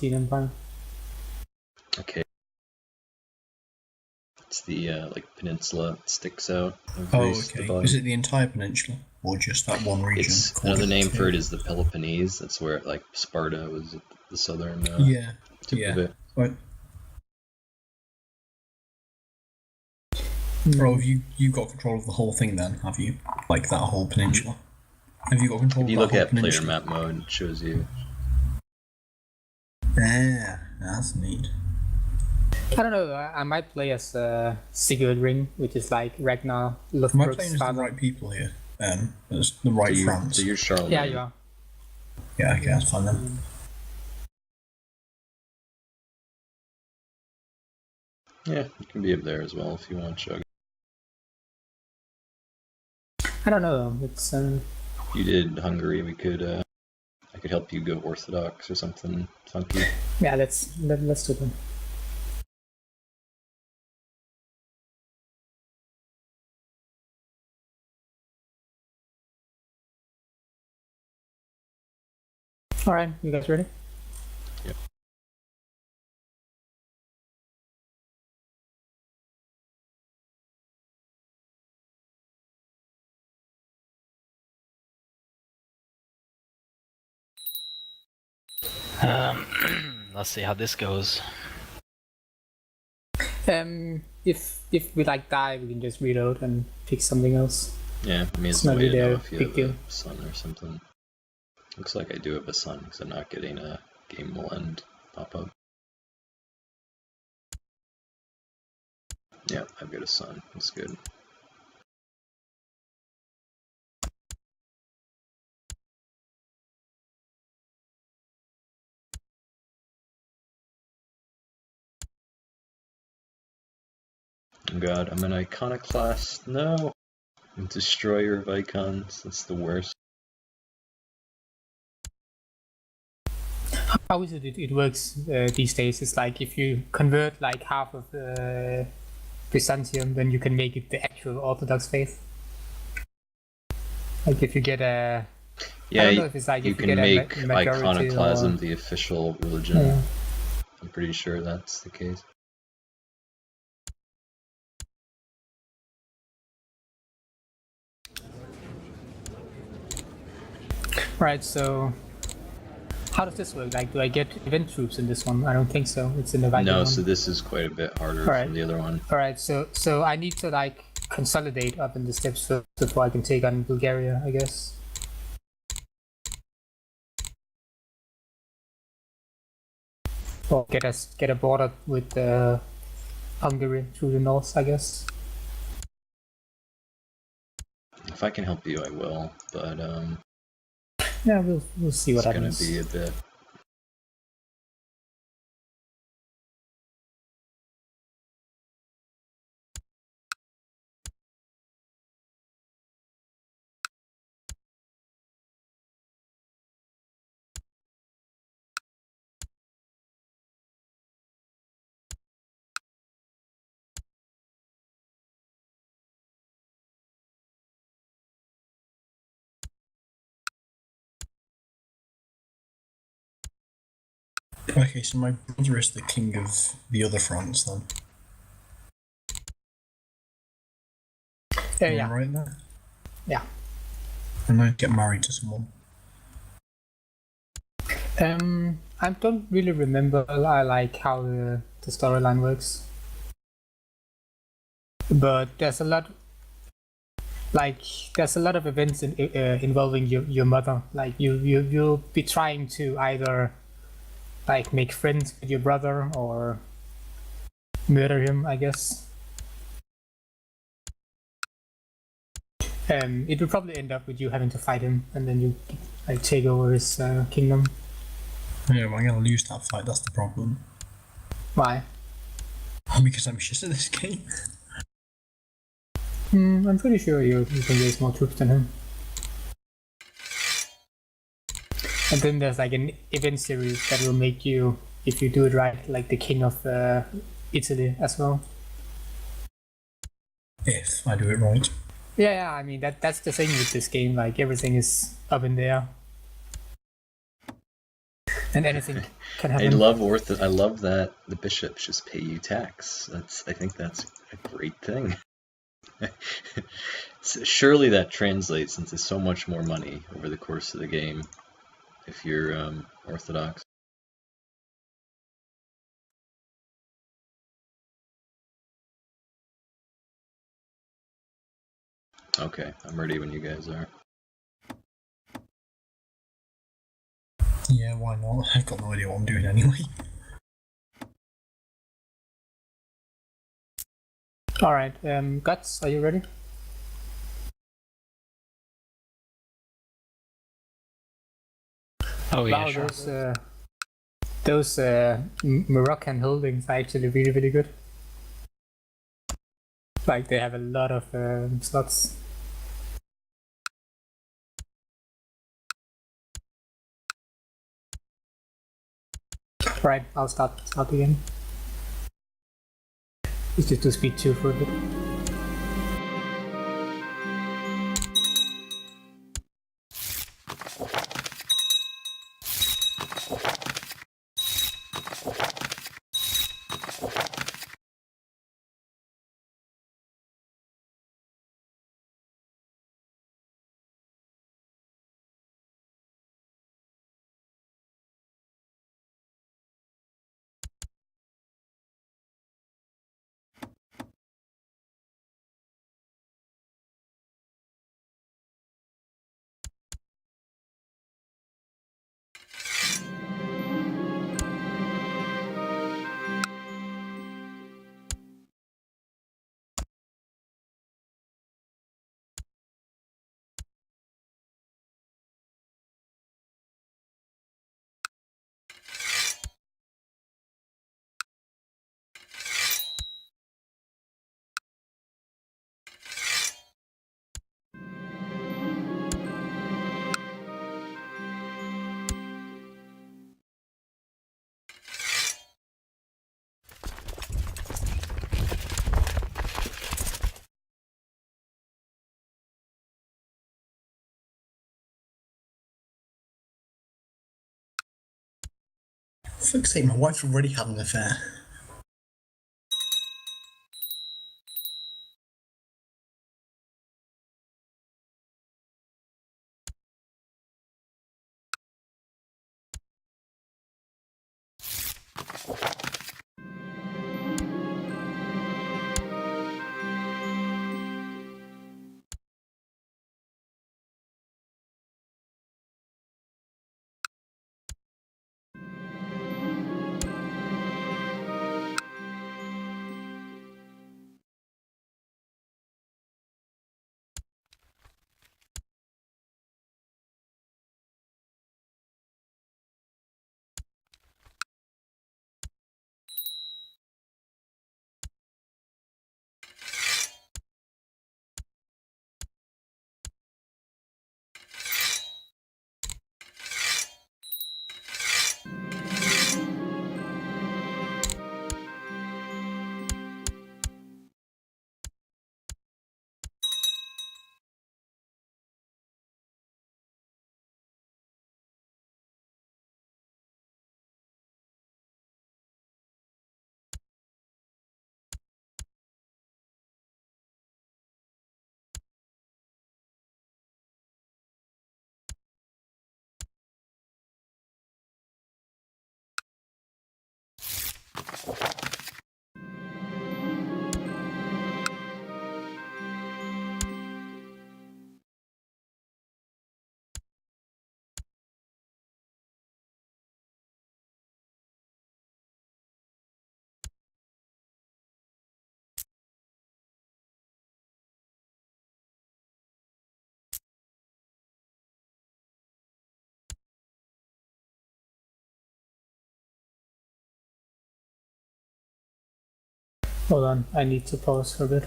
Byzantine Empire. Okay. It's the like peninsula that sticks out of Oh, Greece at the okay. bottom. Is it the entire peninsula, or just that one region? It's another name for it is the Peloponnese. That's where like Sparta was at the southern tip of it. Right. Bro, have you got control of the whole thing then? Have you? Like that whole peninsula? Have you got control If you of that look whole at player peninsula? map mode, it shows you. Yeah, that's neat. I don't know. I might play as Sigurd Ring, which is like Ragnar Am I Lothbrok's playing as the father. right people here? As the right France. So you're Charlemagne. Yeah, you are. Yeah, okay, that's fine then. Yeah, you can be up there as well if you want, Shoggy. I don't know. It's You did Hungary. We could. I could help you go Orthodox or something funky. yeah. Let's do them. All right, you guys ready? Yep. Let's see how this goes. If we like die, we can just reload and pick something else. Yeah, I mean it's It's a not way to really know a if you big have deal. a sun or something. Looks like I do have a sun because I'm not getting a game will end pop-up. Yeah, I've got a sun. That's good. Oh god, I'm an iconoclast. No! I'm destroyer of icons. That's the worst. How is it? It works these days. It's like if you convert like half of Byzantium, then you can make it the actual Orthodox faith. Like if you get a Yeah, I don't know if it's like you if you can get make a majority iconoclasm or... the official religion. Yeah. I'm pretty sure that's the case. Right. So how does this work? Like, do I get event troops in this one? I don't think so. It's in the Viking No, one. so this is quite a bit harder Alright. from the other one. All right. So I need to like consolidate up in the steps first before I can take on Bulgaria, I guess. Or get a border with Hungary through the north, I guess. If I can help you, I will, but Yeah, we'll see what it's happens. gonna be a bit. Okay, so my brother is the king of the other France then. Am I Yeah. right there? Yeah. And I get married to someone. I don't really remember like how the storyline works, but there's a lot of events involving your mother. Like you'll be trying to either like make friends with your brother or murder him, I guess. It will probably end up with you having to fight him, and then you like take over his kingdom. Yeah, well, I'm gonna lose that fight, that's the problem. Why? Because I'm shit at this game. I'm pretty sure you can raise more troops than him. And then there's like an event series that will make you, if you do it right, like the king of Italy as well. If I do it right. Yeah, I mean that's the thing with this game. Like everything is up in the air. and anything can I happen. I love that the bishops just pay you tax. I think that's a great thing. Surely that translates into so much more money over the course of the game if you're Orthodox. Okay, I'm ready when you guys are. Yeah, why not? I've got no idea what I'm doing anyway. All right, Guts, are you ready? Oh yeah, Wow, sure. those Moroccan holdings are actually really, really good. Like they have a lot of slots. Right, I'll start again. It's just to speed 2 for a bit. For fuck's sake, my wife's already had an affair. Hold on, I need to pause for a bit.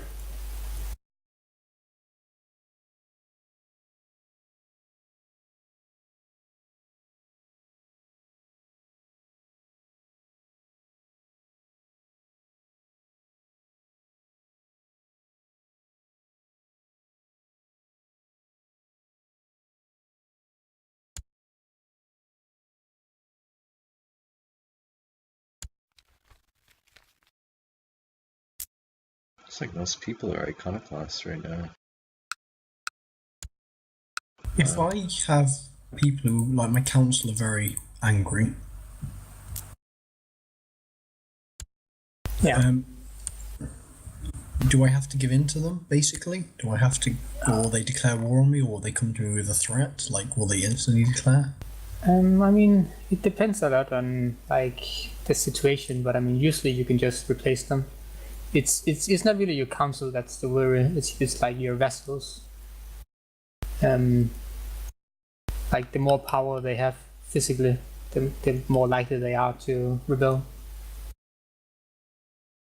Looks like most people are iconoclasts right now. If I have people who, like my council, are very angry, Yeah. do I have to give in to them, basically? Do I have to, or they declare war on me, or they come to me with a threat? Like, will they instantly declare? I mean, it depends a lot on like the situation, but I mean, usually you can just replace them. It's not really your council that's the worry. It's like your vassals. Like the more power they have physically, the more likely they are to rebel.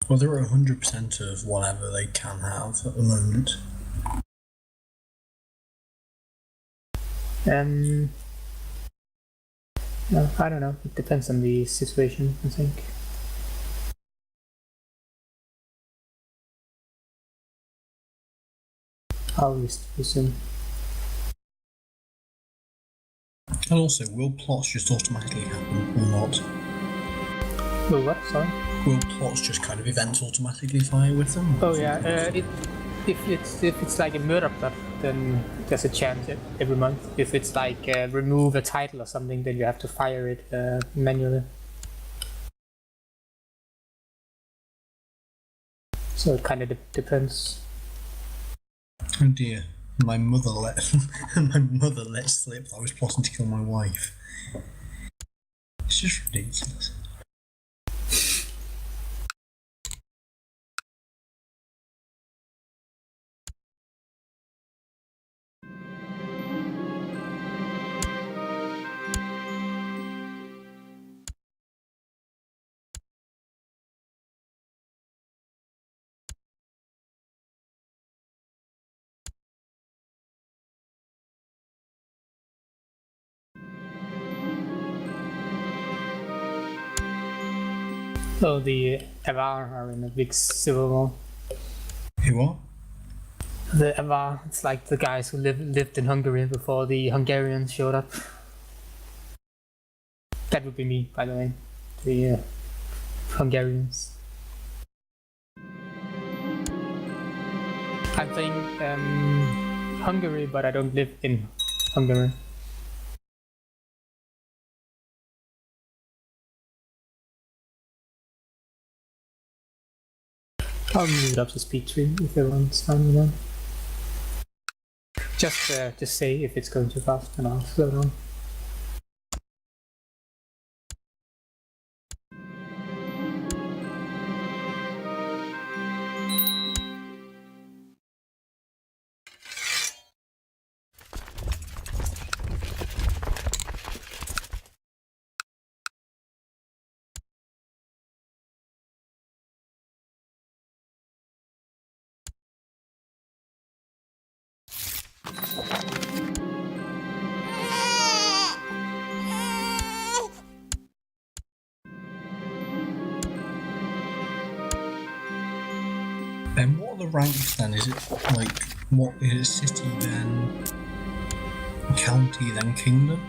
Well, they're at 100% of whatever they can have at the moment. No, I don't know. It depends on the situation, I think. I'll resume. And also, will plots just automatically happen or not? Well, what? Sorry. Will plots just kind of events automatically fire with them? Oh yeah. If it's like a murder plot, then there's a chance every month. If it's like remove a title or something, then you have to fire it manually. So it kind of depends. Oh dear, my mother let slip that I was plotting to kill my wife. It's just ridiculous. So the Avar are in a big civil war. Who are? The Avar, it's like the guys who lived in Hungary before the Hungarians showed up. That would be me, by the way. The Hungarians. I'm saying Hungary, but I don't live in Hungary. I'll move it up to speed 3 if everyone's fine with that. Just say if it's going too fast and I'll slow down. Then what are the ranks then? Is it like, what is it, city then county then kingdom?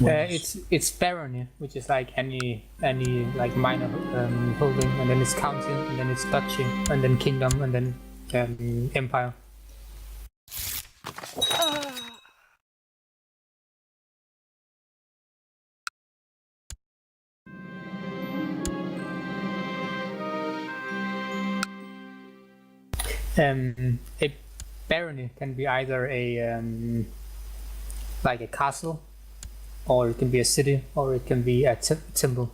It's barony, which is like any like minor holding, and then it's county, and then it's duchy, and then kingdom, and then empire. A barony can be either a like a castle, or it can be a city, or it can be a temple.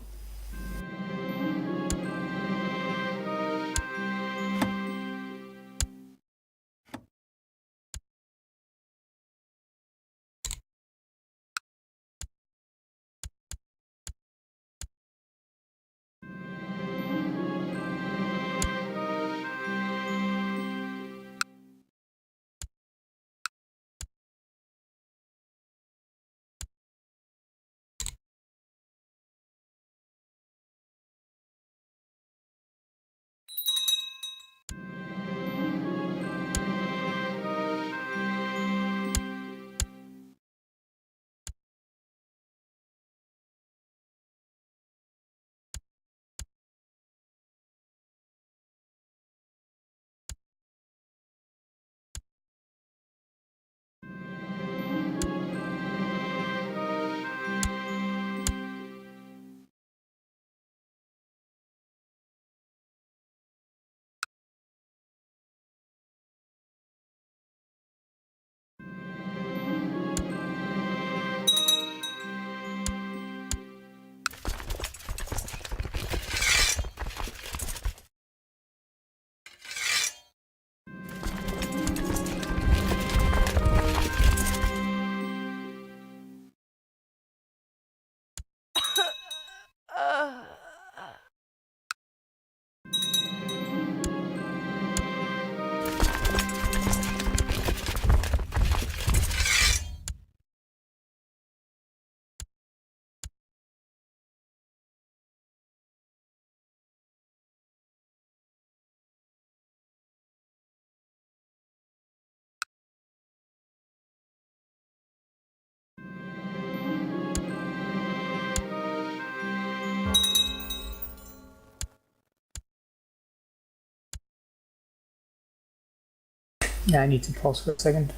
Yeah, I need to pause for a second.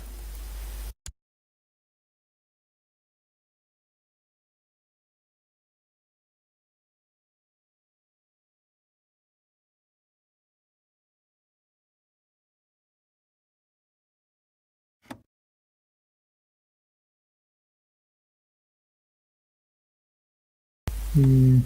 Hmm.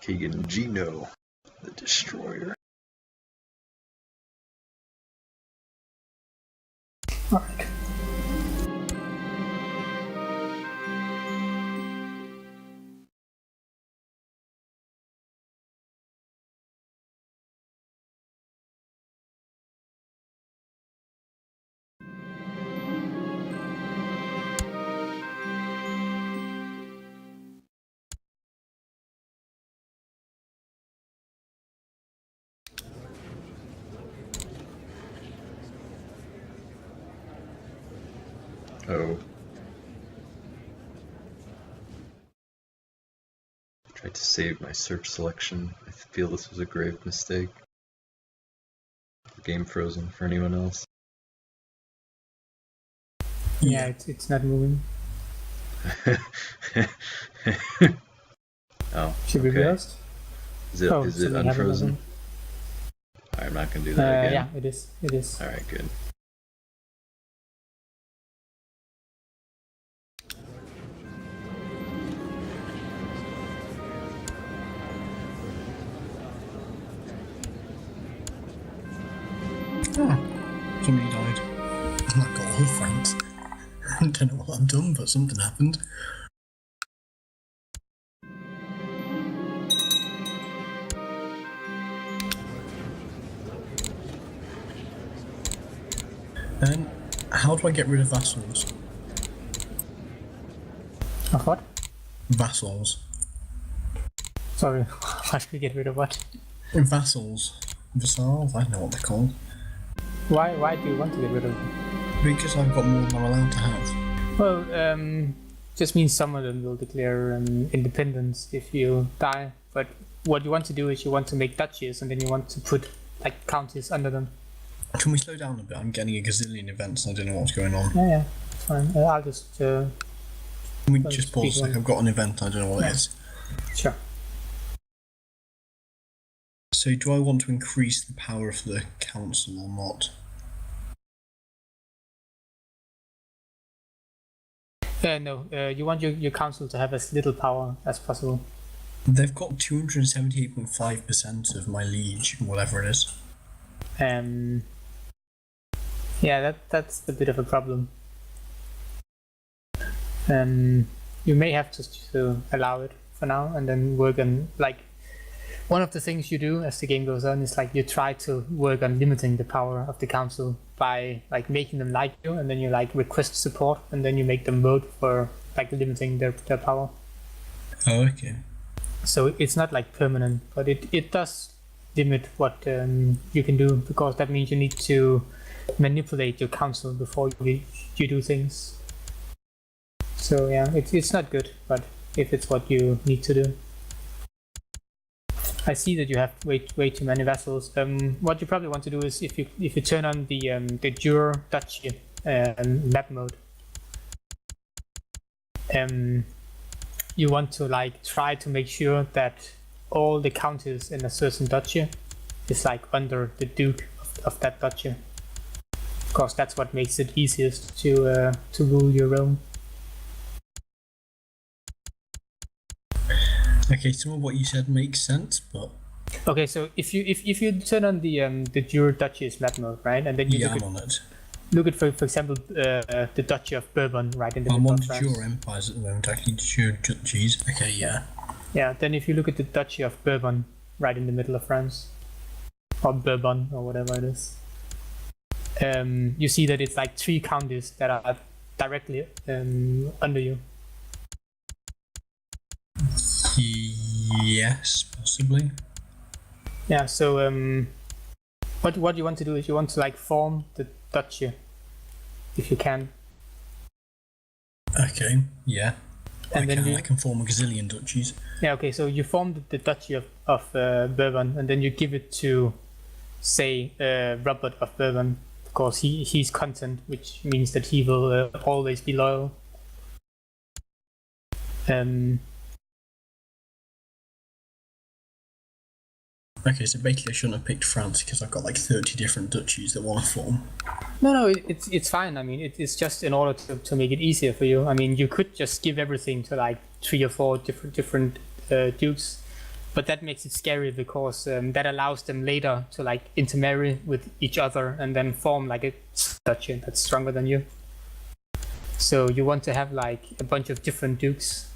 Keegan Gino, the Destroyer. Alright. Oh. Tried to save my search selection. I feel this was a grave mistake. Game frozen for anyone else. Yeah, it's not moving. Oh, Should we be okay. lost? Is it something happened, I unfrozen? think. Alright, I'm not gonna do that again. Yeah, it is. It is. Alright, good. Oh, somebody died. I got all friends. I don't know what I've done, but something happened. And how do I get rid of vassals? Of what? Vassals. Sorry, how should we get rid of what? Vassals. Vassals? I know what they're called. Why do you want to get rid of them? Because I've got more than I'm allowed to have. Well, just means some of them will declare independence if you die. But what you want to do is you want to make duchies, and then you want to put like counties under them. Can we slow down a bit? I'm getting a gazillion events and I don't know what's going on. Yeah, it's fine. I'll just Can we Well, just pause a speak sec? on- I've got an event, I don't know what it is. sure. So do I want to increase the power of the council or not? No, you want your council to have as little power as possible. They've got 278.5% of my liege, whatever it is. Yeah, that's a bit of a problem. You may have to allow it for now, and then work on like one of the things you do as the game goes on is like you try to work on limiting the power of the council by like making them like you, and then you like request support, and then you make them vote for like limiting their power. Oh, okay. So it's not like permanent, but it does limit what you can do, because that means you need to manipulate your council before you do things. So yeah, it's not good, but if it's what you need to do. I see that you have way too many vassals. What you probably want to do is if you turn on the Jura Duchy map mode, you want to like try to make sure that all the counties in a certain duchy is like under the duke of that duchy, because that's what makes it easiest to rule your realm. Okay, some of what you said makes sense, but Okay, so if you turn on the Jura Duchy's map mode, right, and then you yeah, I'm on it. look at for example the Duchy of Bourbon right in the I'm middle on of France. Jura empires at the moment. I need Jura duchies. Okay, yeah. Yeah, then if you look at the Duchy of Bourbon right in the middle of France, or Bourbon or whatever it is, you see that it's like 3 counties that are directly under you. Yes, possibly. Yeah, so What you want to do is you want to like form the duchy, if you can. Okay, yeah. And I can form a gazillion duchies. Yeah, okay, so you form the duchy of Bourbon, and then you give it to, say, Robert of Bourbon. Of course, he's content, which means that he will always be loyal. Okay, so basically I shouldn't have picked France because I've got like 30 different duchies that want to form. No, it's fine. I mean, it's just in order to make it easier for you. I mean, you could just give everything to like 3 or 4 different dukes, but that makes it scary because that allows them later to like intermarry with each other and then form like a duchy that's stronger than you. So you want to have like a bunch of different dukes.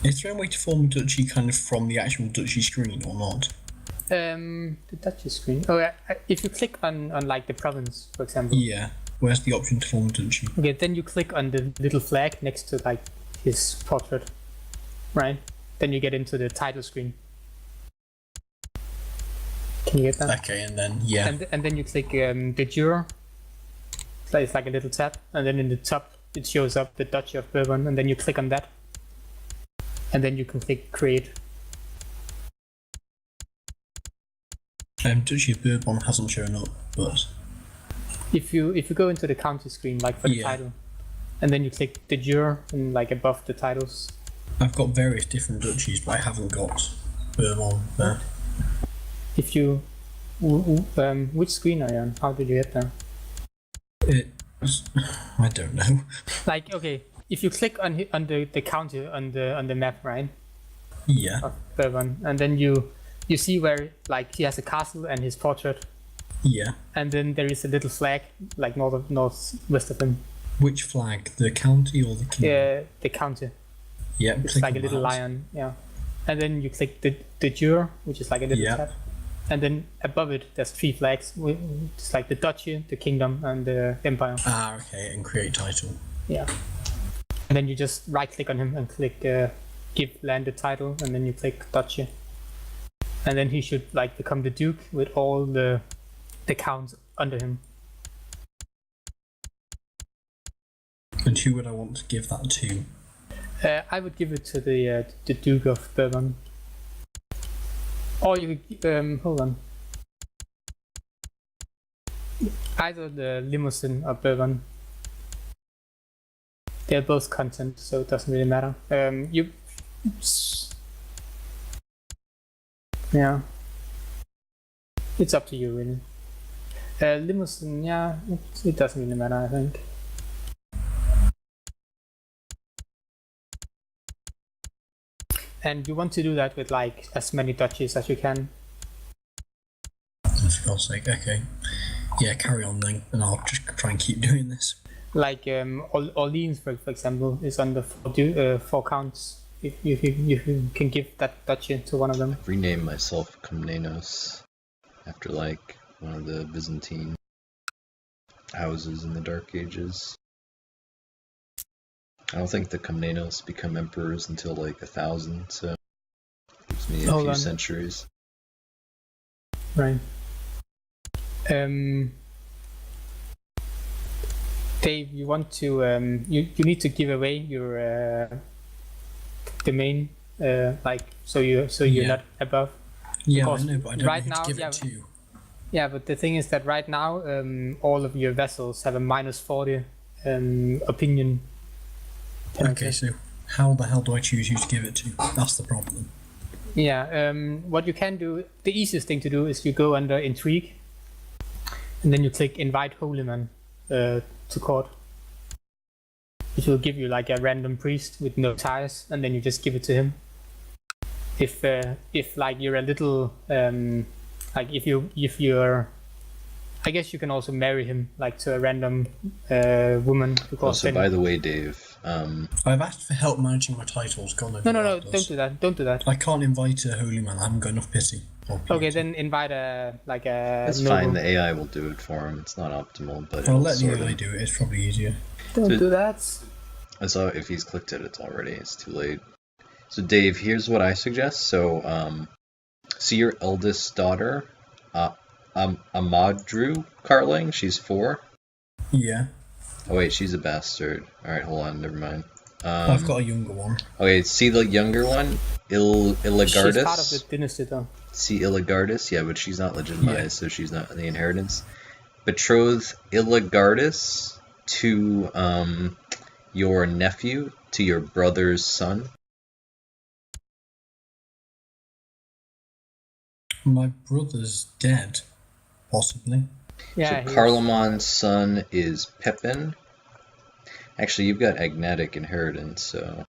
Is there a way to form a duchy kind of from the actual duchy screen or not? The duchy screen. Oh, yeah. If you click on like the province, for example. Yeah. Where's the option to form a duchy? Okay, then you click on the little flag next to like his portrait, right? Then you get into the title screen. Can you get that? Okay, and then yeah. And then you click de jure. So it's like a little tab, and then in the top it shows up the Duchy of Bourbon, and then you click on that, and then you can click create. Duchy of Bourbon hasn't shown up, but if you go into the county screen, like for the title, and then you click de jure and like above the titles. I've got various different duchies, but I haven't got Bourbon there. If you, which screen are you on? How did you get there? I don't know. Like, okay, if you click on the county on the map, right? Yeah. Of Bourbon, and then you see where like he has a castle and his portrait. Yeah. And then there is a little flag like northwest of him. Which flag? The county or the kingdom? The county. Yeah. It's like a little lion. Yeah. And then you click the jure, which is like a little tab. And then above it, there's 3 flags. It's like the duchy, the kingdom, and the empire. Ah, okay, and create title. Yeah. And then you just right-click on him and click give land the title, and then you click duchy. And then he should like become the duke with all the counts under him. And who would I want to give that to? I would give it to the Duke of Bourbon. Or you could, hold on. Either the Limousine or Bourbon. They're both content, so it doesn't really matter. Yeah. It's up to you, really. Limousine, yeah, it doesn't really matter, I think. And you want to do that with like as many duchies as you can. For God's sake, okay. Yeah, carry on then, and I'll just try and keep doing this. Like Orleans, for example, is under 4 counts. If you can give that duchy to one of them. I've renamed myself Komnenos after like one of the Byzantine houses in the Dark Ages. I don't think the Komnenos become emperors until like 1000, so it gives me a few centuries. Right. Dave, you want to you need to give away your domain, like so you're not above. Yeah, I know, but I don't right know now, to give it to you. Yeah, but the thing is that right now, all of your vessels have a -40 opinion. Okay, so how the hell do I choose who to give it to? That's the problem. Yeah, what you can do, the easiest thing to do is you go under Intrigue, and then you click Invite Holyman to court. It will give you like a random priest with no ties, and then you just give it to him. If like you're a little like if you're, I guess you can also marry him like to a random woman. Because also, by the way, Dave, I've asked for help managing my titles. God knows no, what that don't do that. I can't invite a holy man. I haven't got enough pity. Okay, then invite a That's noble. fine. The AI will do it for him. It's not optimal, but I'll let the AI do it. It's probably easier. Don't do that. So if he's clicked it, it's already. It's too late. So Dave, here's what I suggest. So, see your eldest daughter Amadru Carling. She's 4. Yeah. Oh wait, she's a bastard. Alright, hold on, never mind. I've got a younger one. Okay, see the younger one? Illigardis? She's part of the dynasty, though. See Illigardis? Yeah, but she's not legitimized, so she's not in the inheritance. Betroth Illigardis to your nephew, to your brother's son. My brother's dead, possibly. Yeah. So Carloman's son is Pepin. Actually, you've got agnatic inheritance, so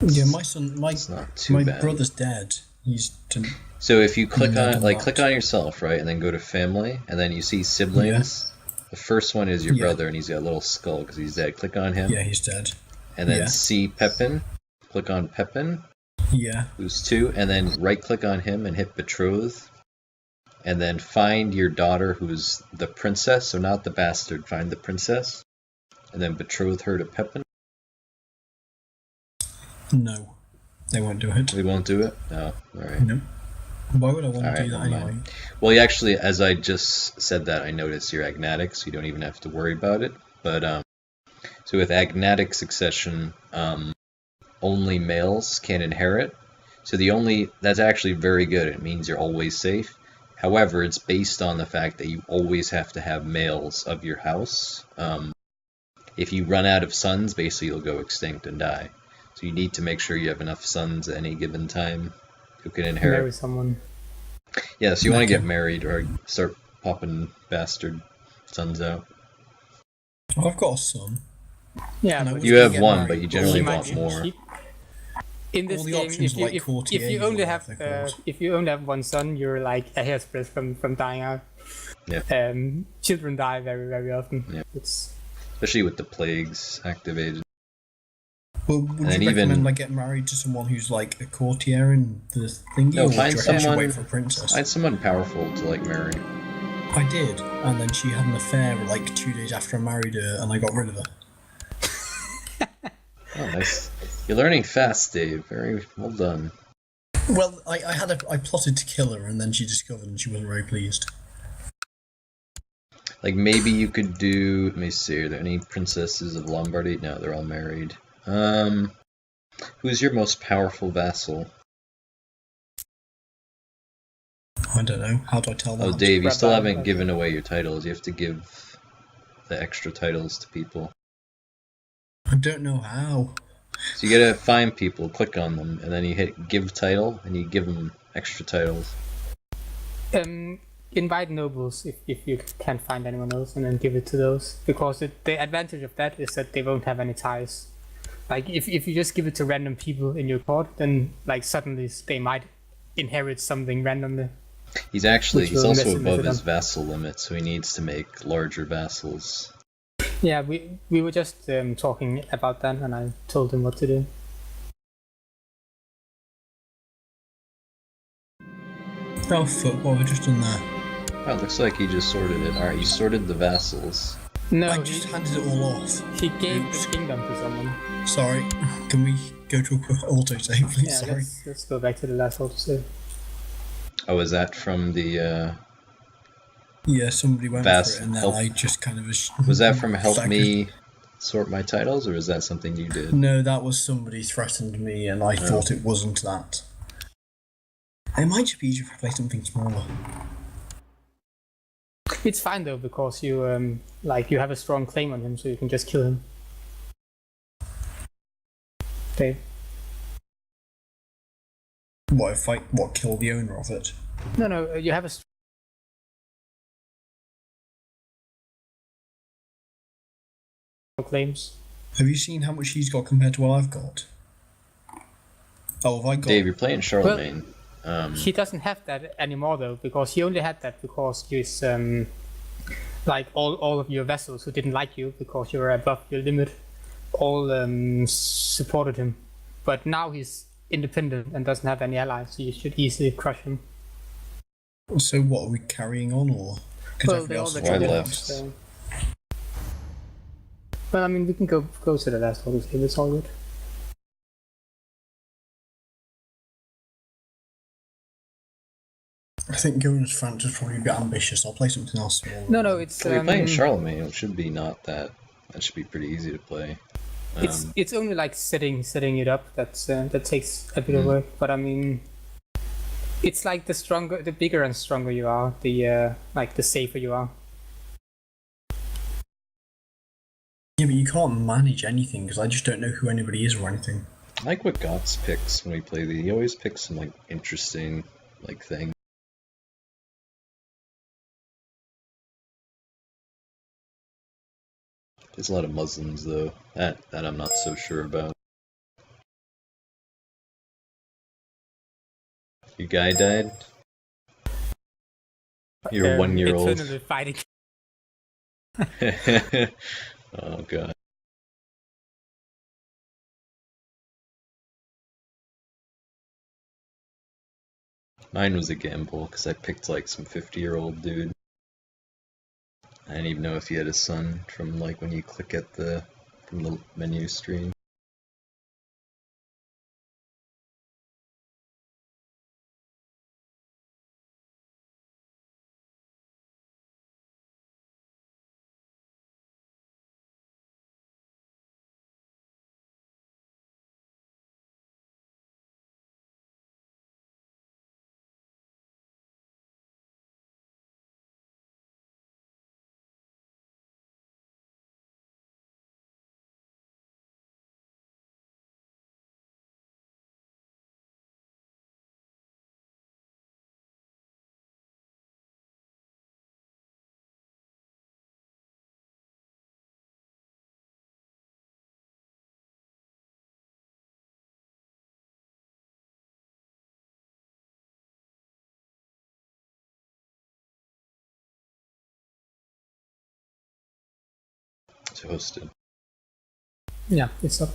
Yeah, my son, it's not too my bad. brother's dead. He's So if you click on, like, not. click on yourself, right, and then go to family, and then you see siblings. The first one is your Yeah. brother, and he's got a little skull because he's dead. Click on him, yeah, he's dead. and then yeah. see Pepin. Click on Pepin, Yeah. who's 2, and then right-click on him and hit betroth, and then find your daughter, who's the princess, so not the bastard. Find the princess, and then betroth her to Pepin. No, they won't do it. We won't do it. No, all right. No. Why would I want Alright, to do that never anyway? mind. Well, you actually, as I just said that, I noticed you're agnatic, so you don't even have to worry about it. But so with agnatic succession, only males can inherit. So that's actually very good. It means you're always safe. However, it's based on the fact that you always have to have males of your house. If you run out of sons, basically you'll go extinct and die. So you need to make sure you have enough sons at any given time who can inherit. Marry someone. Yeah, so you want to get married or start popping bastard sons out. Well, I've got a son. Yeah, And I but was You gonna have get one, married, but you but generally she might want be more. cheap. In this All the game, options like courtiers if you or only whatever they're called. if you only have one son, you're like a hair's breadth from dying out. Yeah. Children die very, very often. Yeah. It's Especially with the plagues activated. Well, would And you even- recommend like getting married to someone who's like a courtier in the thingy, No, or find would you actually someone- wait for a princess? Find someone powerful to like marry. I did, and then she had an affair like 2 days after I married her, and I got rid of her. Oh, nice. You're learning fast, Dave. Very well done. Well, I plotted to kill her, and then she discovered, and she wasn't very pleased. Like maybe you could do. Let me see. Are there any princesses of Lombardy? No, they're all married. Who's your most powerful vassal? I don't know. How do I tell that? Oh, Dave, you grab still that, haven't okay. given away your titles. You have to give the extra titles to people. I don't know how. So you gotta find people, click on them, and then you hit give title, and you give them extra titles. invite nobles if you can't find anyone else, and then give it to those. Because the advantage of that is that they won't have any ties. Like if you just give it to random people in your court, then like suddenly they might inherit something randomly. He's Which also will mess above it his up. vassal limit, so he needs to make larger vassals. Yeah, we were just talking about that, and I told him what to do. Oh fuck! What have I just done there? Oh, it looks like he just sorted it. Alright, you sorted the vassals. No, I just handed it all off. he gave Oops. the kingdom to someone. Sorry. Can we go to a quick autosave, please? Yeah, Sorry. let's go back to the last autosave. Oh, is that from the, Yeah, somebody went Vast for it, and then help. I just kind of was that from Help Second. Me Sort My Titles, or is that something you did? No, that was somebody threatened me, and I thought it wasn't that. It might just be easier if I play something smaller. It's fine though, because you you have a strong claim on him, so you can just kill him. Dave. What if I kill the owner of it? No, you have a strong claims. Have you seen how much he's got compared to what I've got? Oh, have I got? Dave, you're playing Charlemagne. He doesn't have that anymore though, because he only had that because he's like all of your vessels who didn't like you because you were above your limit all supported him. But now he's independent and doesn't have any allies, so you should easily crush him. So what, are we carrying on, or? Because Well, everybody else they is Why already doing left? it. so. Well, I mean, we can go to the last one if it's all good. I think going as France is probably a bit ambitious. I'll play something else smaller. No, it's So you're playing Charlemagne. It should be not that. That should be pretty easy to play. It's only like setting it up that takes a bit of work. But I mean, it's like the bigger and stronger you are, the safer you are. Yeah, but you can't manage anything because I just don't know who anybody is or anything. I like what Gots picks when we play these. He always picks some like interesting like thing. There's a lot of Muslims though. That I'm not so sure about. Your guy died? Your 1-year-old. Eternally fighting. Oh god. Mine was a gamble because I picked like some 50-year-old dude. I didn't even know if he had a son from like when you click at from the menu screen. It's hosted. Yeah, it's up.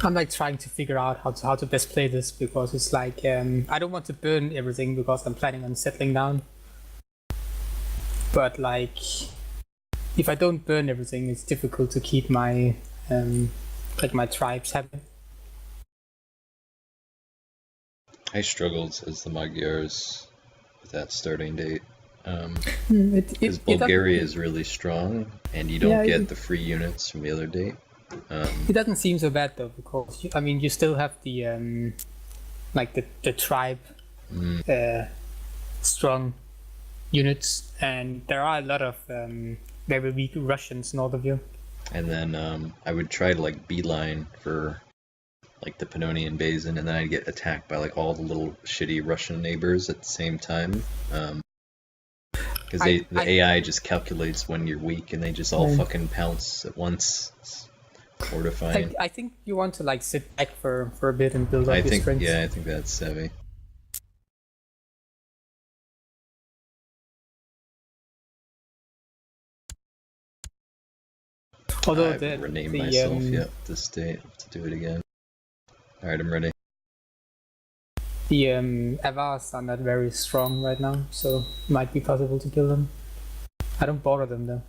I'm like trying to figure out how to best play this because it's like I don't want to burn everything because I'm planning on settling down. But like, if I don't burn everything, it's difficult to keep my my tribes happy. I struggled as the Magyars with that starting date. Because Bulgaria is really strong, and you don't get the free units from the other date. It doesn't seem so bad though, because you still have the the tribe strong units, and there are a lot of very weak Russians north of you. And then I would try to like beeline for like the Pannonian Basin, and then I'd get attacked by like all the little shitty Russian neighbors at the same time. Because the AI just calculates when you're weak, and they just all fucking pounce at once. It's mortifying. I think you want to like sit back for a bit and build up your strength. Yeah, I think that's savvy. Although I've renamed myself, yep, this date. I have to do it again. Alright, I'm ready. The Avars are not very strong right now, so it might be possible to kill them. I don't bother them though.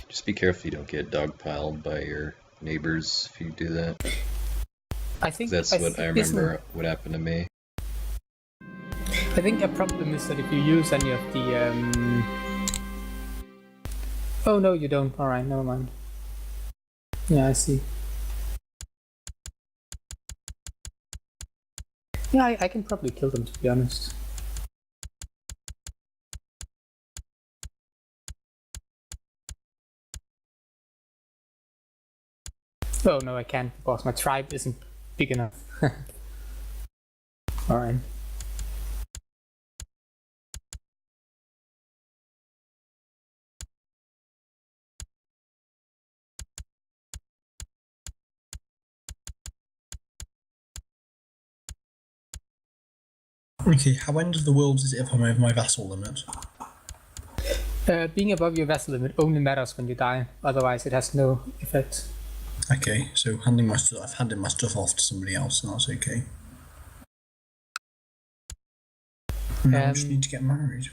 Just be careful you don't get dogpiled by your neighbors if you do that. I think that's what I remember what happened to me. I think a problem is that if you use any of the Oh no, you don't. Alright, never mind. Yeah, I see. Yeah, I can probably kill them, to be honest. Oh no, I can't, because my tribe isn't big enough. Alright. Okay, how end of the world is it if I'm over my vassal limit? Being above your vassal limit only matters when you die, otherwise it has no effect. Okay, so I've handed my stuff off to somebody else, and that's okay. Now I just need to get married.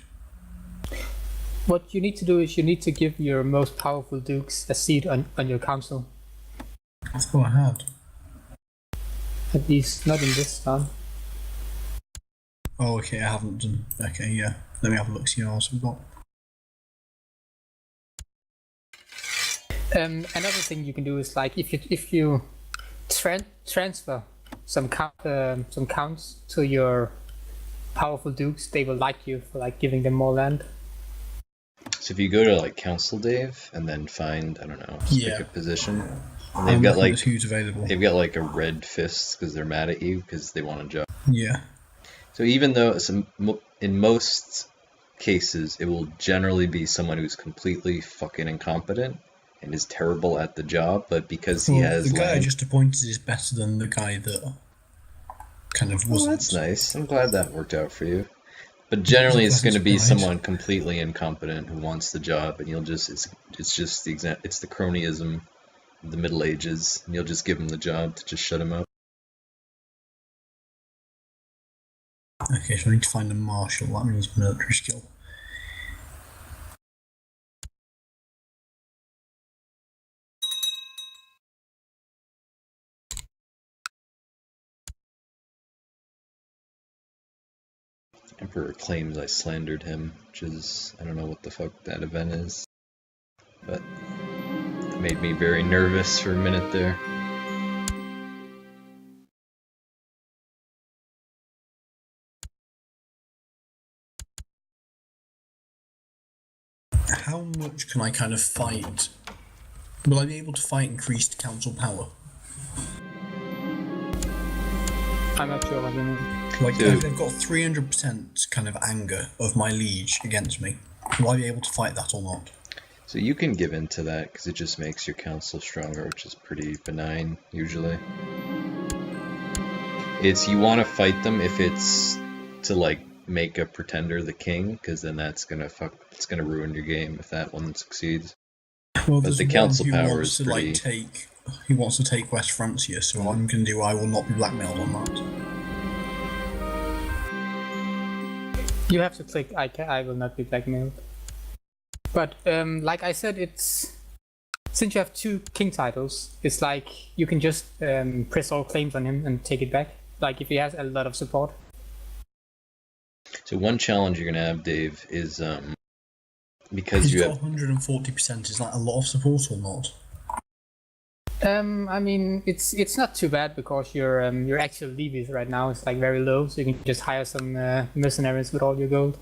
What you need to do is you need to give your most powerful dukes a seat on your council. I thought I had. At least not in this turn. Oh, okay, I haven't done. Okay, yeah. Let me have a look, see what else we've got. Another thing you can do is like if you transfer some counts to your powerful dukes, they will like you for like giving them more land. So if you go to like Council Dave and then find, I don't know, just pick Yeah. a position, and I'm they've got looking like at who's available. they've got like a red fist because they're mad at you because they want a job. Yeah. So even though in most cases it will generally be someone who's completely fucking incompetent and is terrible at the job, but because he Well, has the guy I land. just appointed is better than the guy that kind of Oh, wasn't. that's nice. I'm glad that worked out for you. But It generally, was it's a going to be pleasant surprise. someone completely incompetent who wants the job, and it's just it's the cronyism of the Middle Ages, and you'll just give him the job to just shut him up. Okay, so I need to find a marshal. That means military skill. Emperor claims I slandered him, which is I don't know what the fuck that event is, but it made me very nervous for a minute there. How much can I kind of fight? Will I be able to fight increased council power? I'm not sure what you mean. Like, Dude. I've got 300% kind of anger of my liege against me. Will I be able to fight that or not? So you can give in to that because it just makes your council stronger, which is pretty benign usually. It's you want to fight them if it's to like make a pretender the king, because then it's gonna ruin your game if that one succeeds. Well, But there's the one council who power wants is to pretty. he wants to take West Francia, so what I'm going to do, I will not be blackmailed on that. You have to click I will not be blackmailed. But like I said, it's since you have 2 king titles, it's like you can just press all claims on him and take it back. Like if he has a lot of support. So one challenge you're gonna have, Dave, is because He's you got have 140%. Is that a lot of support or not? I mean, it's not too bad because your actual levies right now is like very low, so you can just hire some mercenaries with all your gold.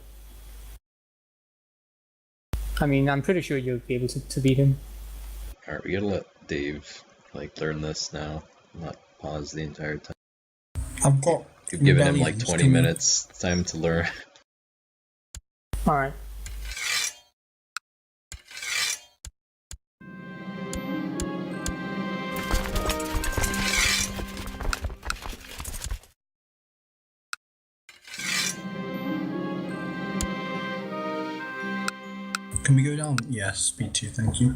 I mean, I'm pretty sure you'll be able to beat him. all right, we gotta let Dave like learn this now, not pause the entire time. I've got. You've given him like rebellions 20 coming. minutes time to learn. All right. Can we go down? Yes, speed 2, thank you.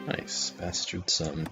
Nice, bastard son.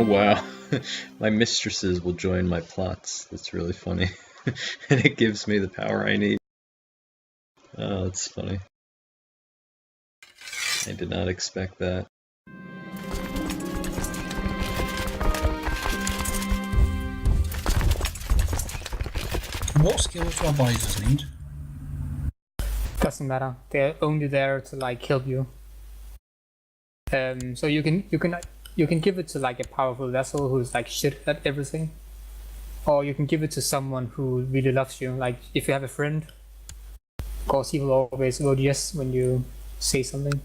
Oh wow. My mistresses will join my plots. That's really funny. And it gives me the power I need. Oh, that's funny. I did not expect that. What skills do our visors need? Doesn't matter. They're only there to like help you. So you can give it to like a powerful vessel who's like shit at everything, or you can give it to someone who really loves you. Like if you have a friend, of course he will always vote yes when you say something.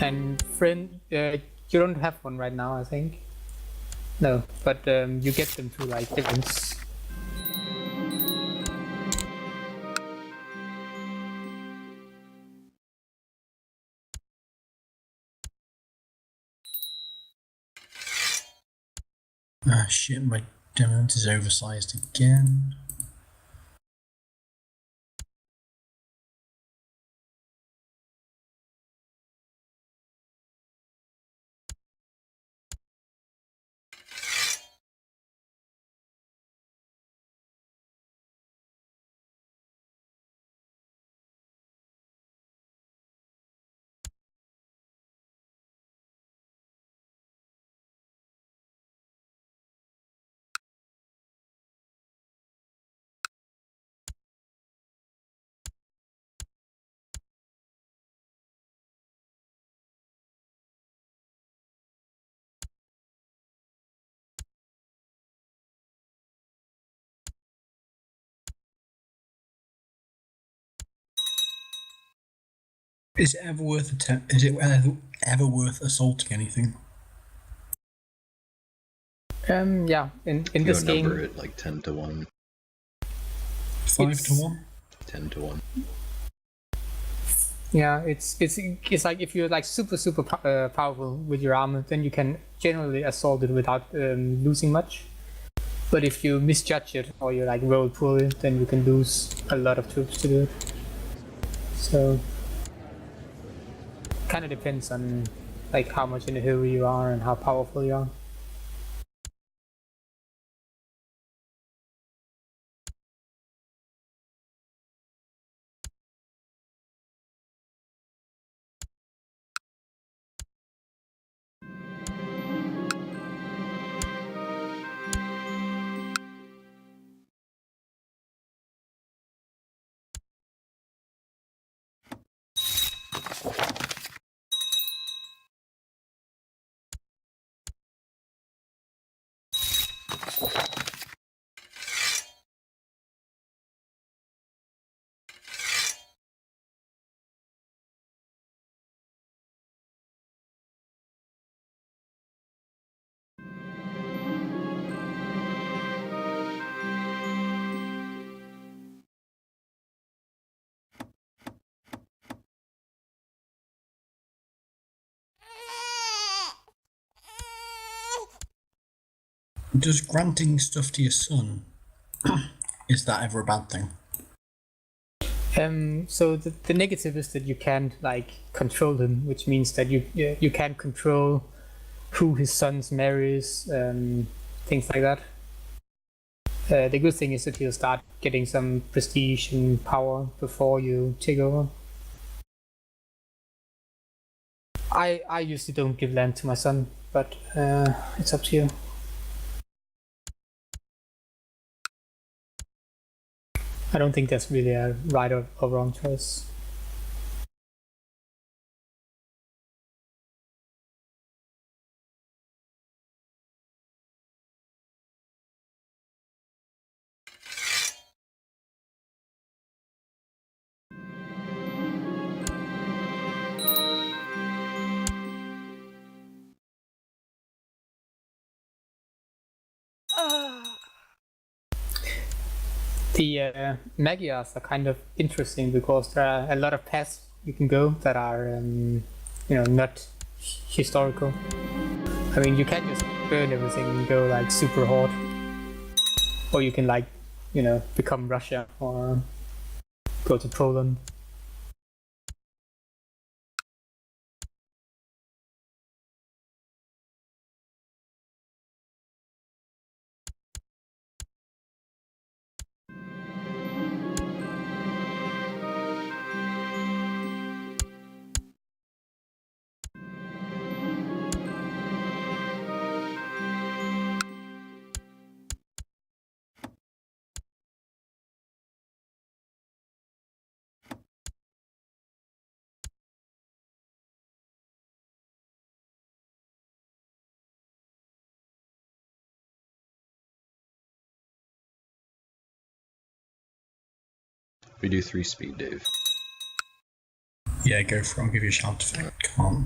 And friend, you don't have one right now, I think. No, but you get them through like events. Ah shit, my dominant is oversized again. Is it ever worth ever worth assaulting anything? Yeah, in this Go number game, it like 10 to 1. 5 to 1? 10 to 1. yeah, it's like if you're like super powerful with your armor, then you can generally assault it without losing much. But if you misjudge it or you like roll poorly, then you can lose a lot of troops to do it. So kind of depends on like how much in a hurry you are and how powerful you are. Does granting stuff to your son, is that ever a bad thing? So the negative is that you can't like control him, which means that you can't control who his sons marries, things like that. The good thing is that he'll start getting some prestige and power before you take over. I usually don't give land to my son, but it's up to you. I don't think that's really a right or wrong choice. The Magyars are kind of interesting because there are a lot of paths you can go that are, not historical. I mean, you can't just burn everything and go like super hard, or you can like, become Russia or go to Poland. We do 3 speed, Dave. Yeah, go for it. I'll give you a shout if I can't.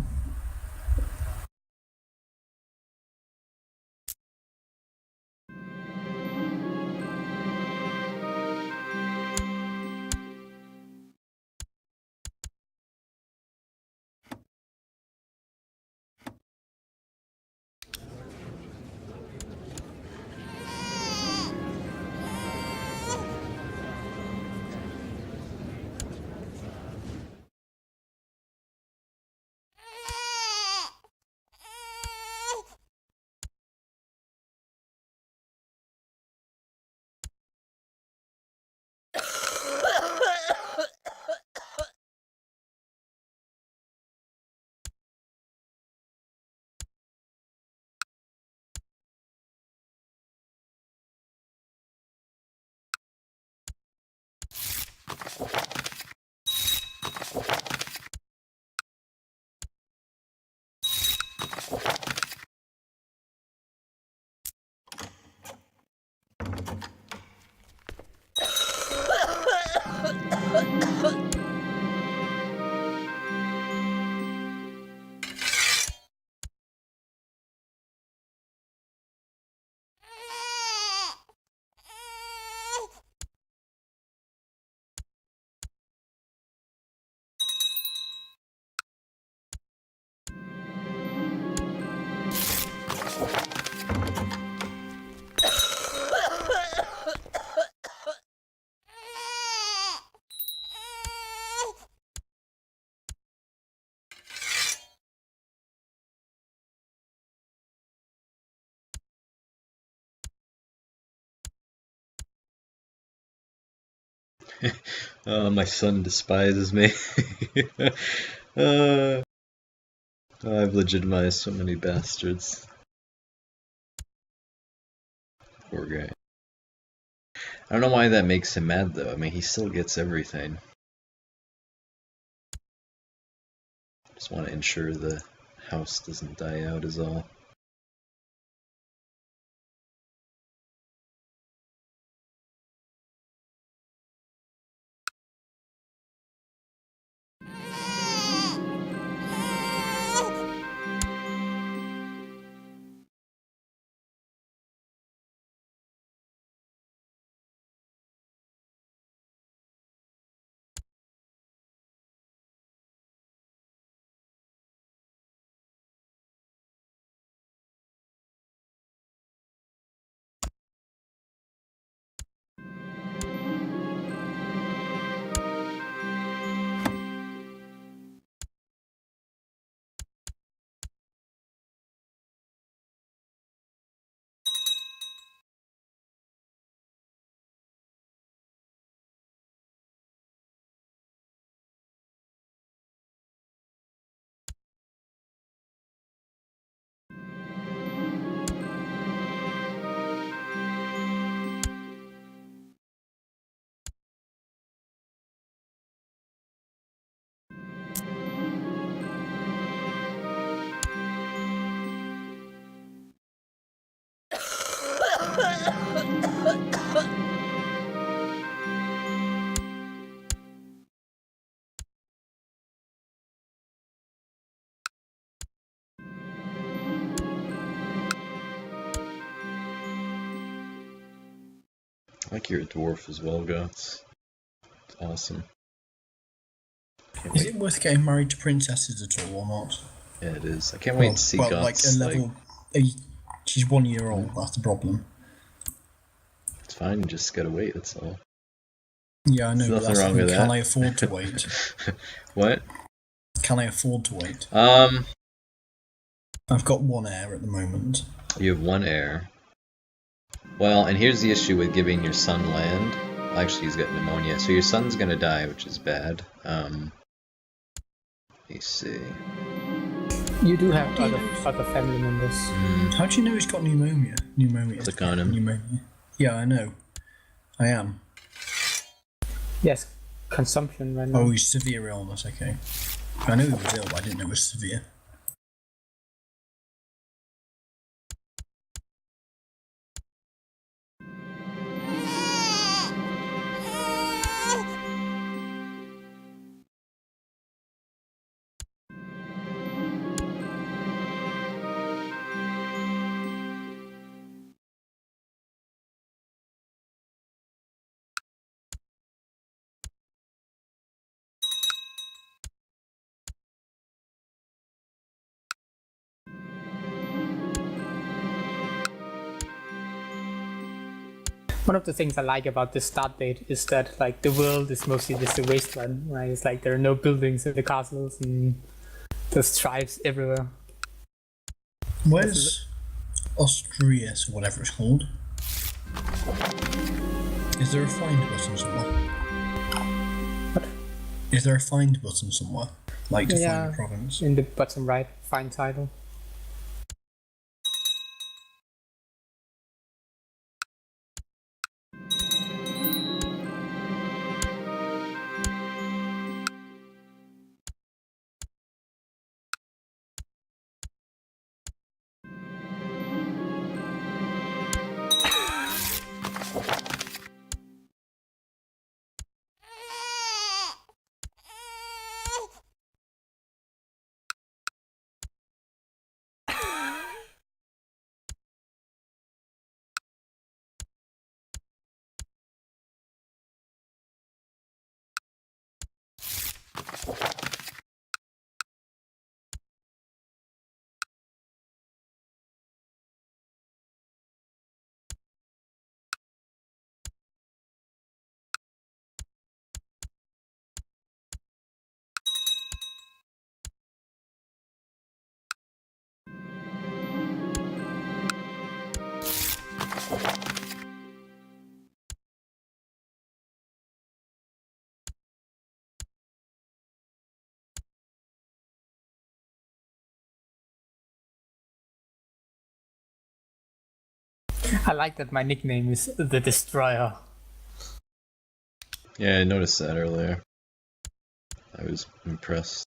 My son despises me. uh, I've legitimized so many bastards. Poor guy. I don't know why that makes him mad though. I mean, he still gets everything. Just want to ensure the house doesn't die out is all. I like you're a dwarf as well, Gots. It's awesome. Can't Is wait. it worth getting married to princesses at all or not? Yeah, it is. I can't wait to see like Gots. a level. She's 1 year old. That's the problem. It's fine. You just gotta wait. That's all. Yeah, I know. There's But nothing that's the wrong thing. with Can that. I afford to wait? What? Can I afford to wait? Um, I've got 1 heir at the moment. You have 1 heir. Well, and here's the issue with giving your son land. Well, actually, he's got pneumonia, so your son's gonna die, which is bad. Let me see. You do have other family members. How do you know he's got pneumonia? Click on him. Pneumonia. Yeah, I know. I am. Yes, consumption right now. Oh, he's severe illness. Okay. I knew he was ill, but I didn't know it was severe. One of the things I like about this start date is that like the world is mostly just a wasteland, right? It's like there are no buildings in the castles and there's tribes everywhere. Where's Austrias, or whatever it's called? Is there a find button somewhere? What? Is there a find button somewhere? Like to Yeah, find a province? in the bottom right, find title. I like that my nickname is the Destroyer. Yeah, I noticed that earlier. I was impressed.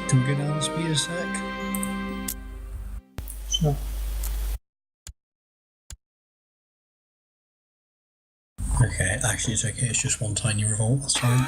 Can we go down the speed a sec? Sure. Okay, actually it's okay, it's just one tiny revolt, that's fine.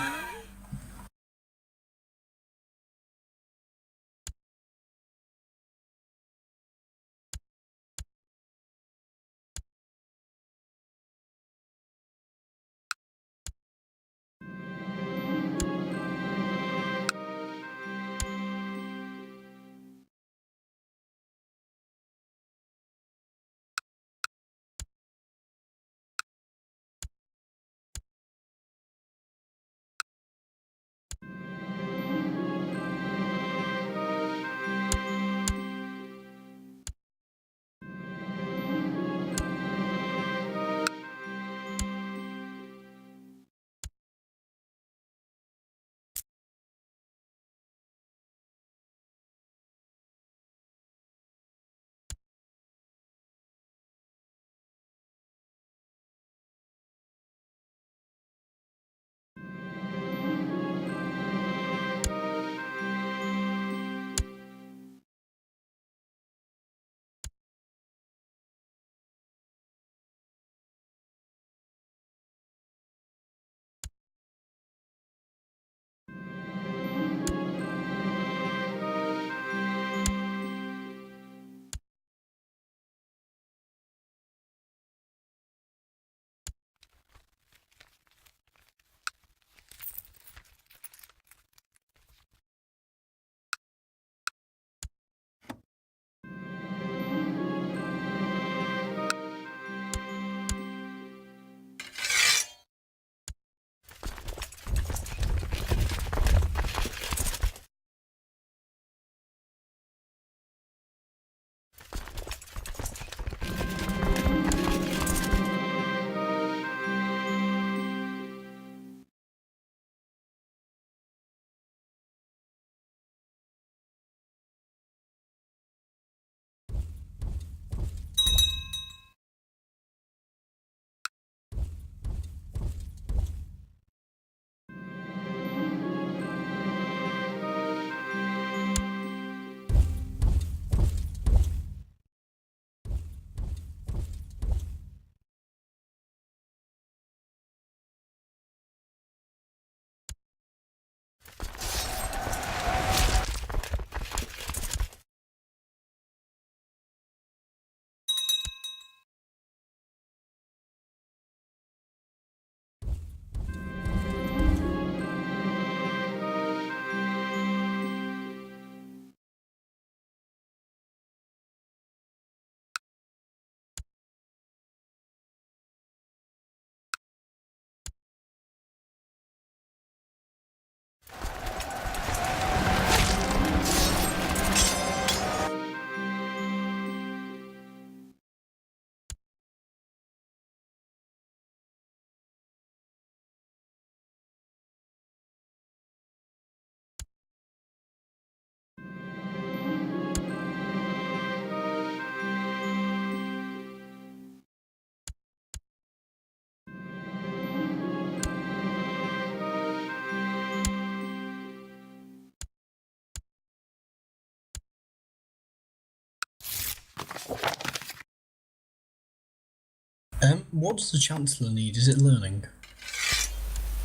What does the Chancellor need? Is it learning?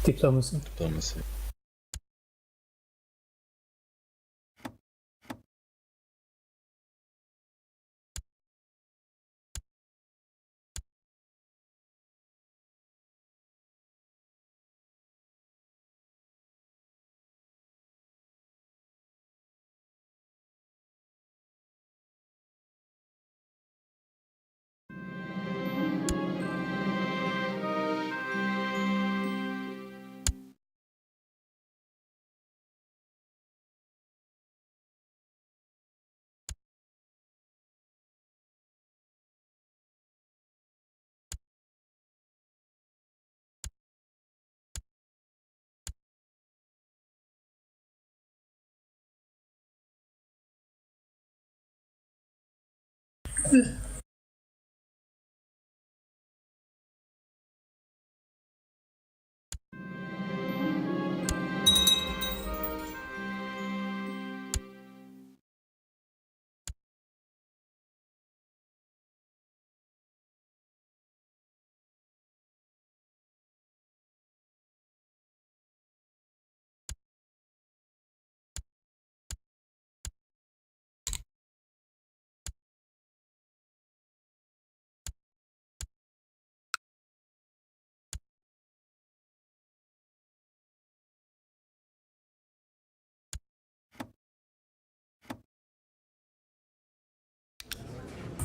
Diplomacy. Diplomacy.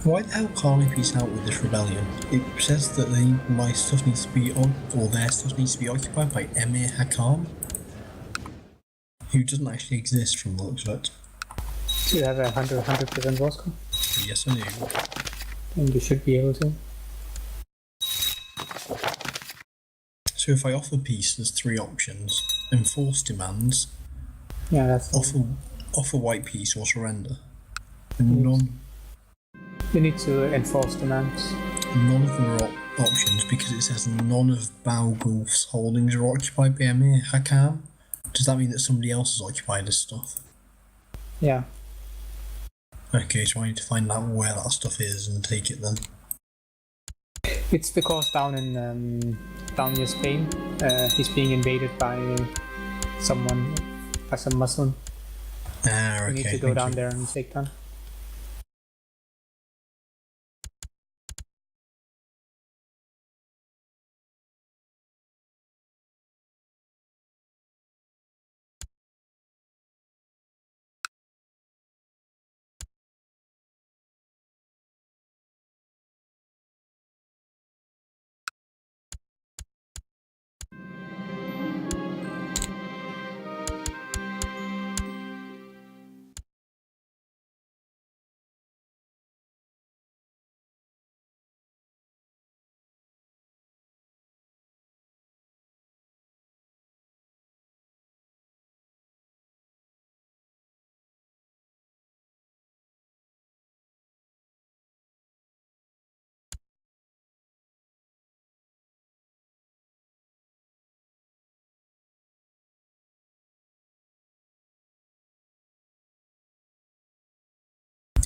Why the hell can't I peace out with this rebellion? It says that my stuff needs to be or their stuff needs to be occupied by Emir Hakam, who doesn't actually exist from the looks of it. Do you have a 100% war score? Yes, I do. And you should be able to. So if I offer peace, there's 3 options: enforce demands, Yeah, that's offer white peace, or surrender. And none You need to enforce demands. of them are options because it says none of Balgulf's holdings are occupied by Emir Hakam. Does that mean that somebody else has occupied his stuff? Yeah. Okay, so I need to find out where that stuff is and take it then. It's because down near Spain, he's being invaded by some Muslim. Ah, okay. You need to go down there and take them.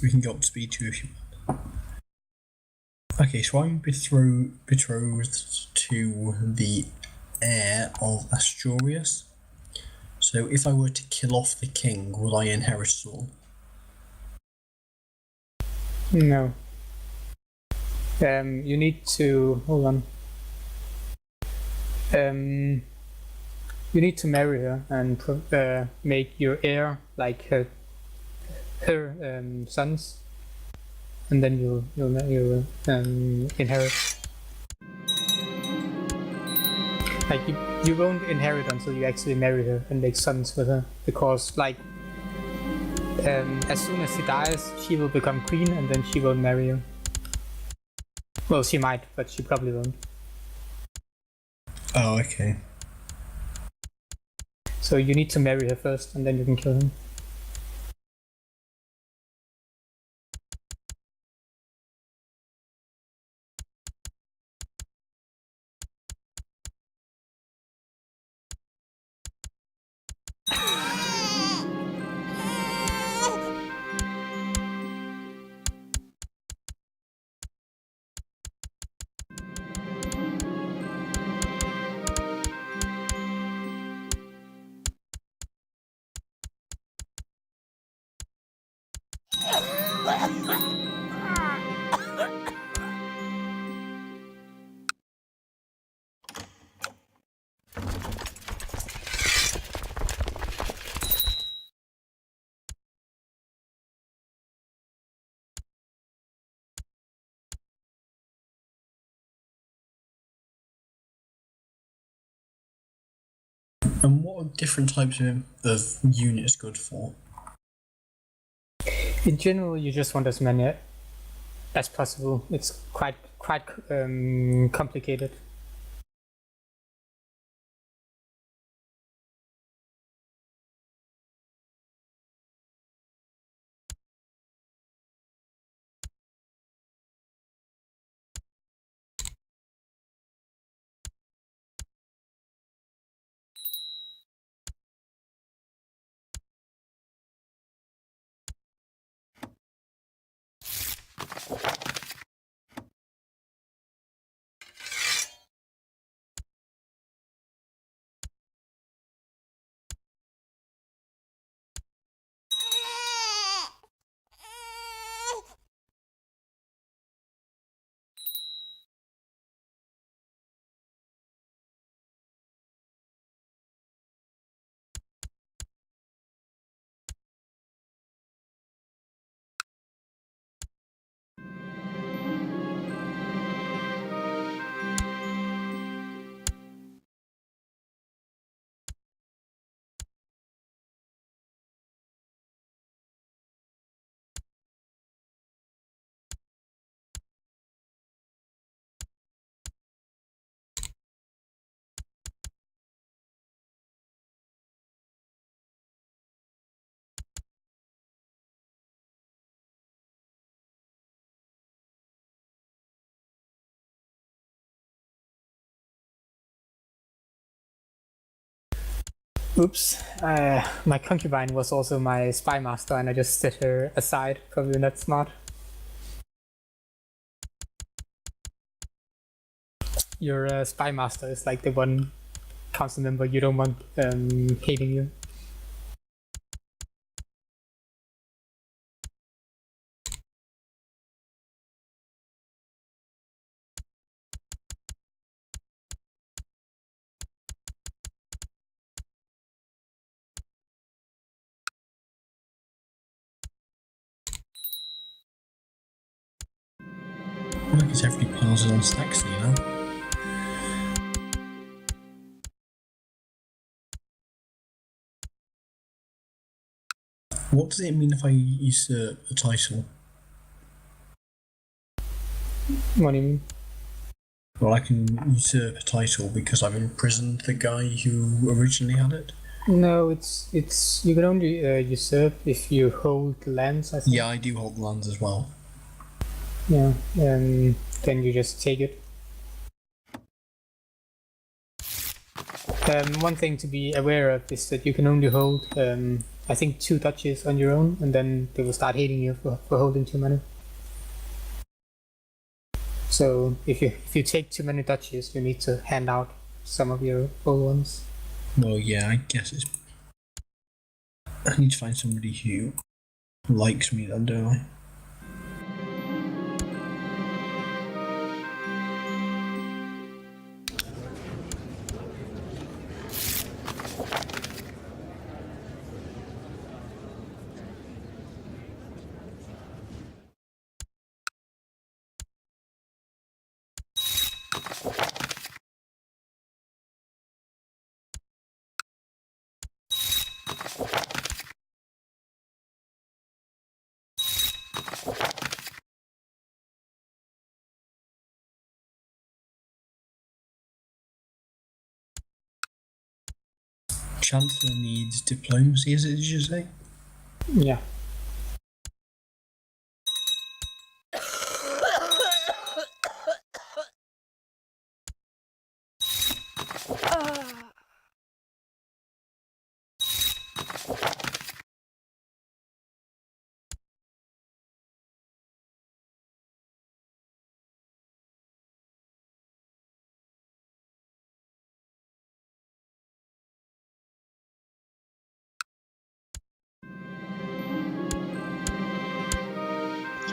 We can go up to speed 2 if you want. Okay, so I'm betrothed to the heir of Asturias. So if I were to kill off the king, would I inherit it all? No. You need to hold on. You need to marry her and make your heir like her sons, and then you'll inherit. Like you won't inherit until you actually marry her and make sons with her, because like as soon as she dies, she will become queen, and then she won't marry you. Well, she might, but she probably won't. Oh, okay. So you need to marry her first, and then you can kill him. And what are different types of units good for? In general, you just want as many as possible. It's quite complicated. Oops, my concubine was also my spy master, and I just set her aside. Probably not smart. Your spy master is like the one council member you don't want hating you. I guess everybody piles it on stacks, you know. What does it mean if I usurp a title? What do you mean? Well, I can usurp a title because I've imprisoned the guy who originally had it. No, it's you can only usurp if you hold lands. I think. Yeah, I do hold lands as well. Yeah, and then you just take it. One thing to be aware of is that you can only hold, I think, 2 duchies on your own, and then they will start hating you for holding too many. So if you take too many duchies, you need to hand out some of your old ones. Well, yeah, I guess it's. I need to find somebody who likes me then, don't I? Chancellor needs diplomacy, is it, did you say? Yeah.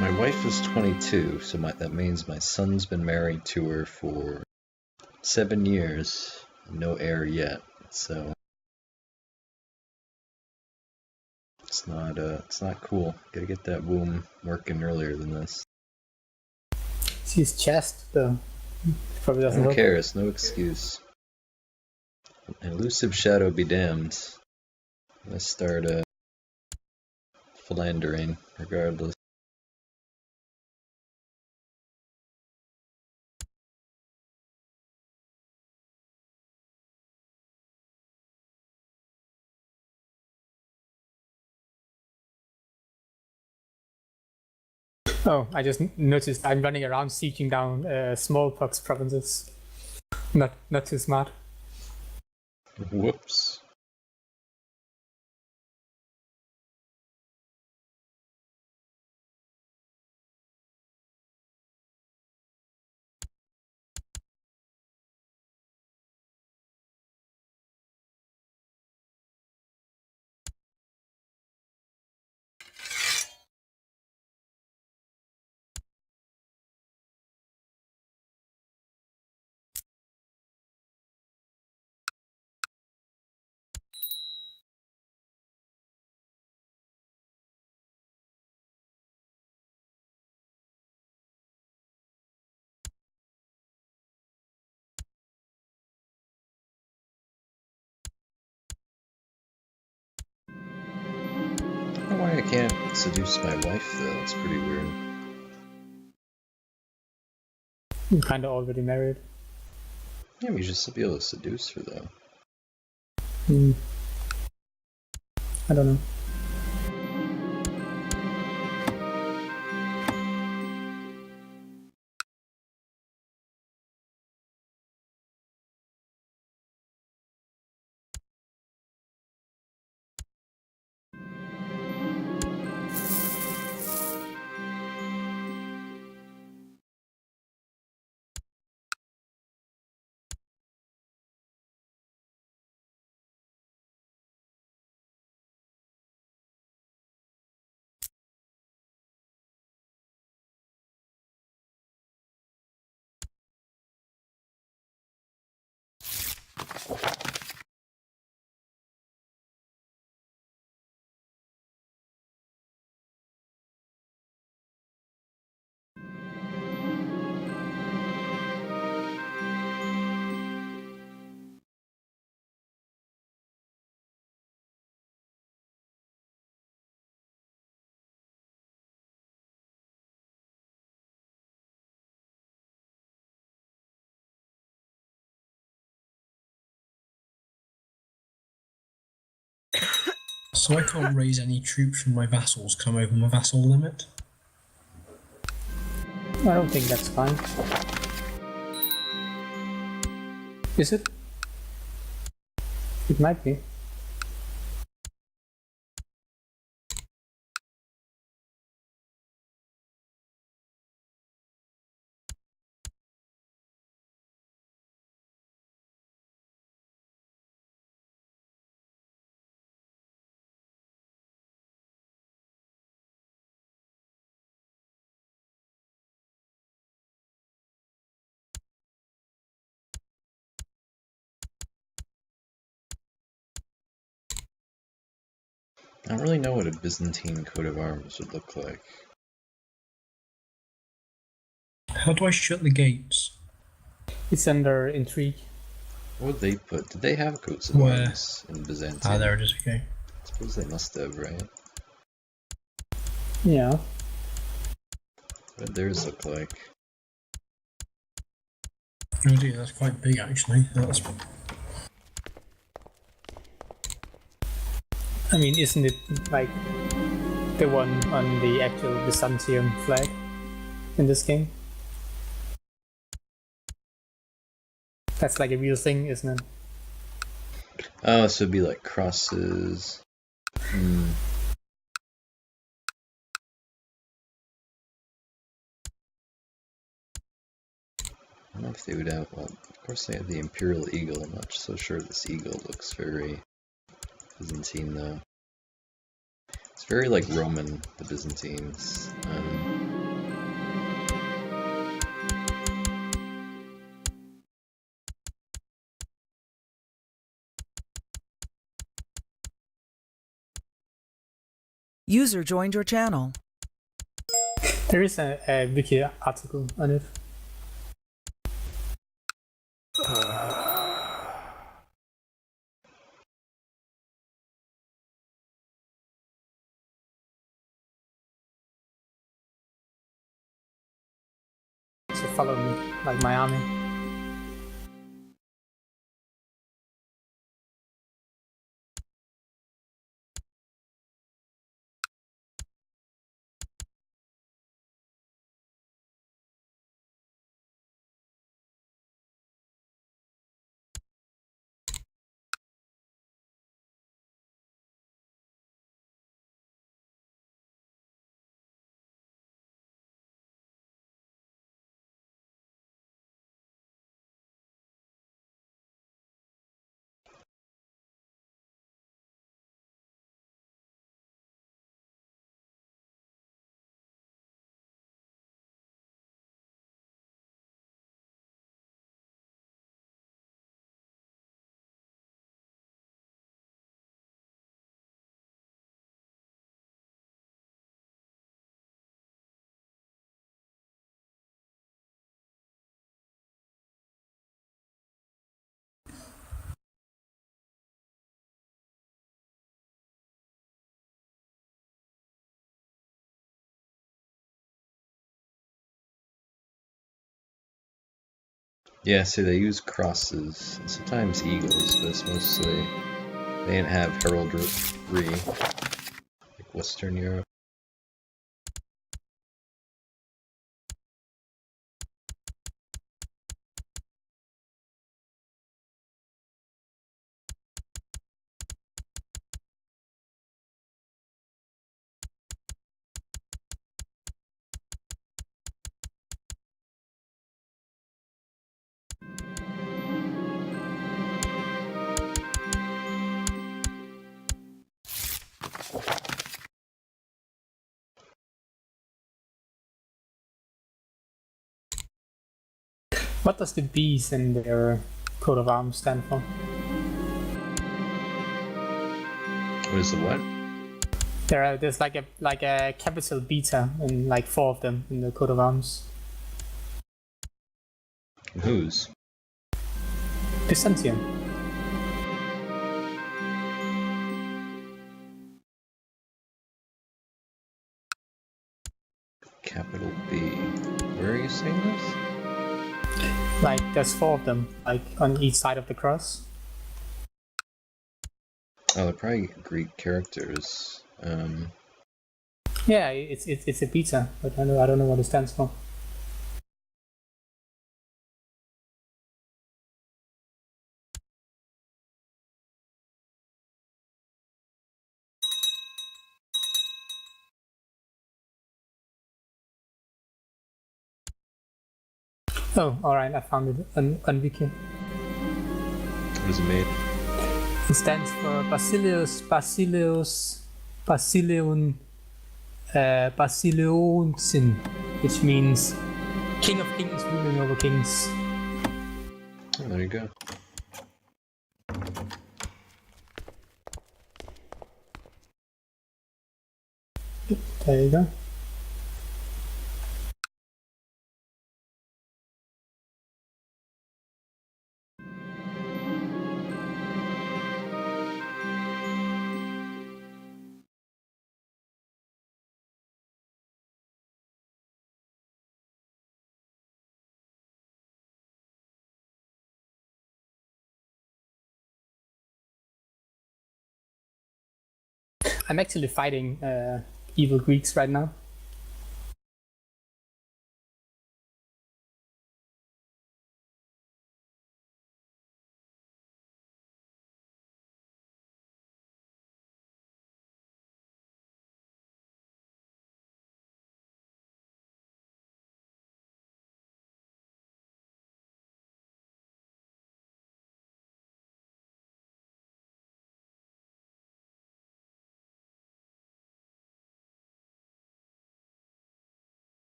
My wife is 22, so that means my son's been married to her for 7 years. No heir yet, so it's not cool. Gotta get that womb working earlier than this. See his chest, though. Probably I doesn't don't help. care. It's no excuse. Elusive shadow be damned. Let's start philandering, regardless. Oh, I just noticed I'm running around sieging down smallpox provinces. Not too smart. Whoops. I don't know why I can't seduce my wife, though. It's pretty weird. I'm kind of already married. Yeah, we should still be able to seduce her, though. I don't know. So I can't raise any troops from my vassals come over my vassal limit? I don't think that's fine. Is it? It might be. I don't really know what a Byzantine coat of arms would look like. How do I shut the gates? It's under intrigue. What would they put? Did they have coats of Where? arms in Byzantium? Ah, there it is, okay. I suppose they must have, right? Yeah. What did theirs look like? Oh dear, that's quite big actually. That's... I mean, isn't it like the one on the actual Byzantium flag in this game? That's like a real thing, isn't it? Oh, so it'd be like crosses. I don't know if they would have, well, of course they have the Imperial Eagle. I'm not so sure this eagle looks very Byzantine, though. It's very like Roman, the Byzantines. User joined your channel. There is a wiki article on it. follow me, like my army. Yeah, so they use crosses and sometimes eagles, but it's mostly they didn't have heraldry like Western Europe. What does the B's in their coat of arms stand for? What is the what? There's like a capital beta in like 4 of them in the coat of arms. Whose? Byzantium. Capital B. Where are you saying this? Like there's 4 of them, like on each side of the cross. Oh, they're probably Greek characters. Yeah, it's a beta, but I don't know what it stands for. Oh, alright, I found it on Wiki. What does it mean? It stands for Basileonsin, which means King of Kings ruling over kings. Oh, there you go. There you go. I'm actually fighting evil Greeks right now.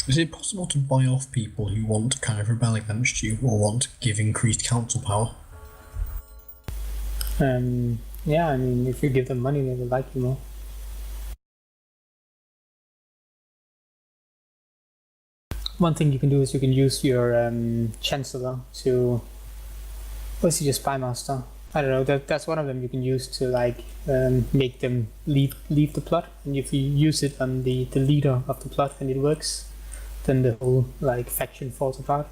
Is it possible to buy off people who want to kind of rebel against you or want to give increased council power? Yeah, I mean, if you give them money, they will like you more. One thing you can do is you can use your chancellor to, or is he just spymaster? I don't know. That's one of them you can use to like make them leave the plot. And if you use it on the leader of the plot and it works, then the whole like faction falls apart.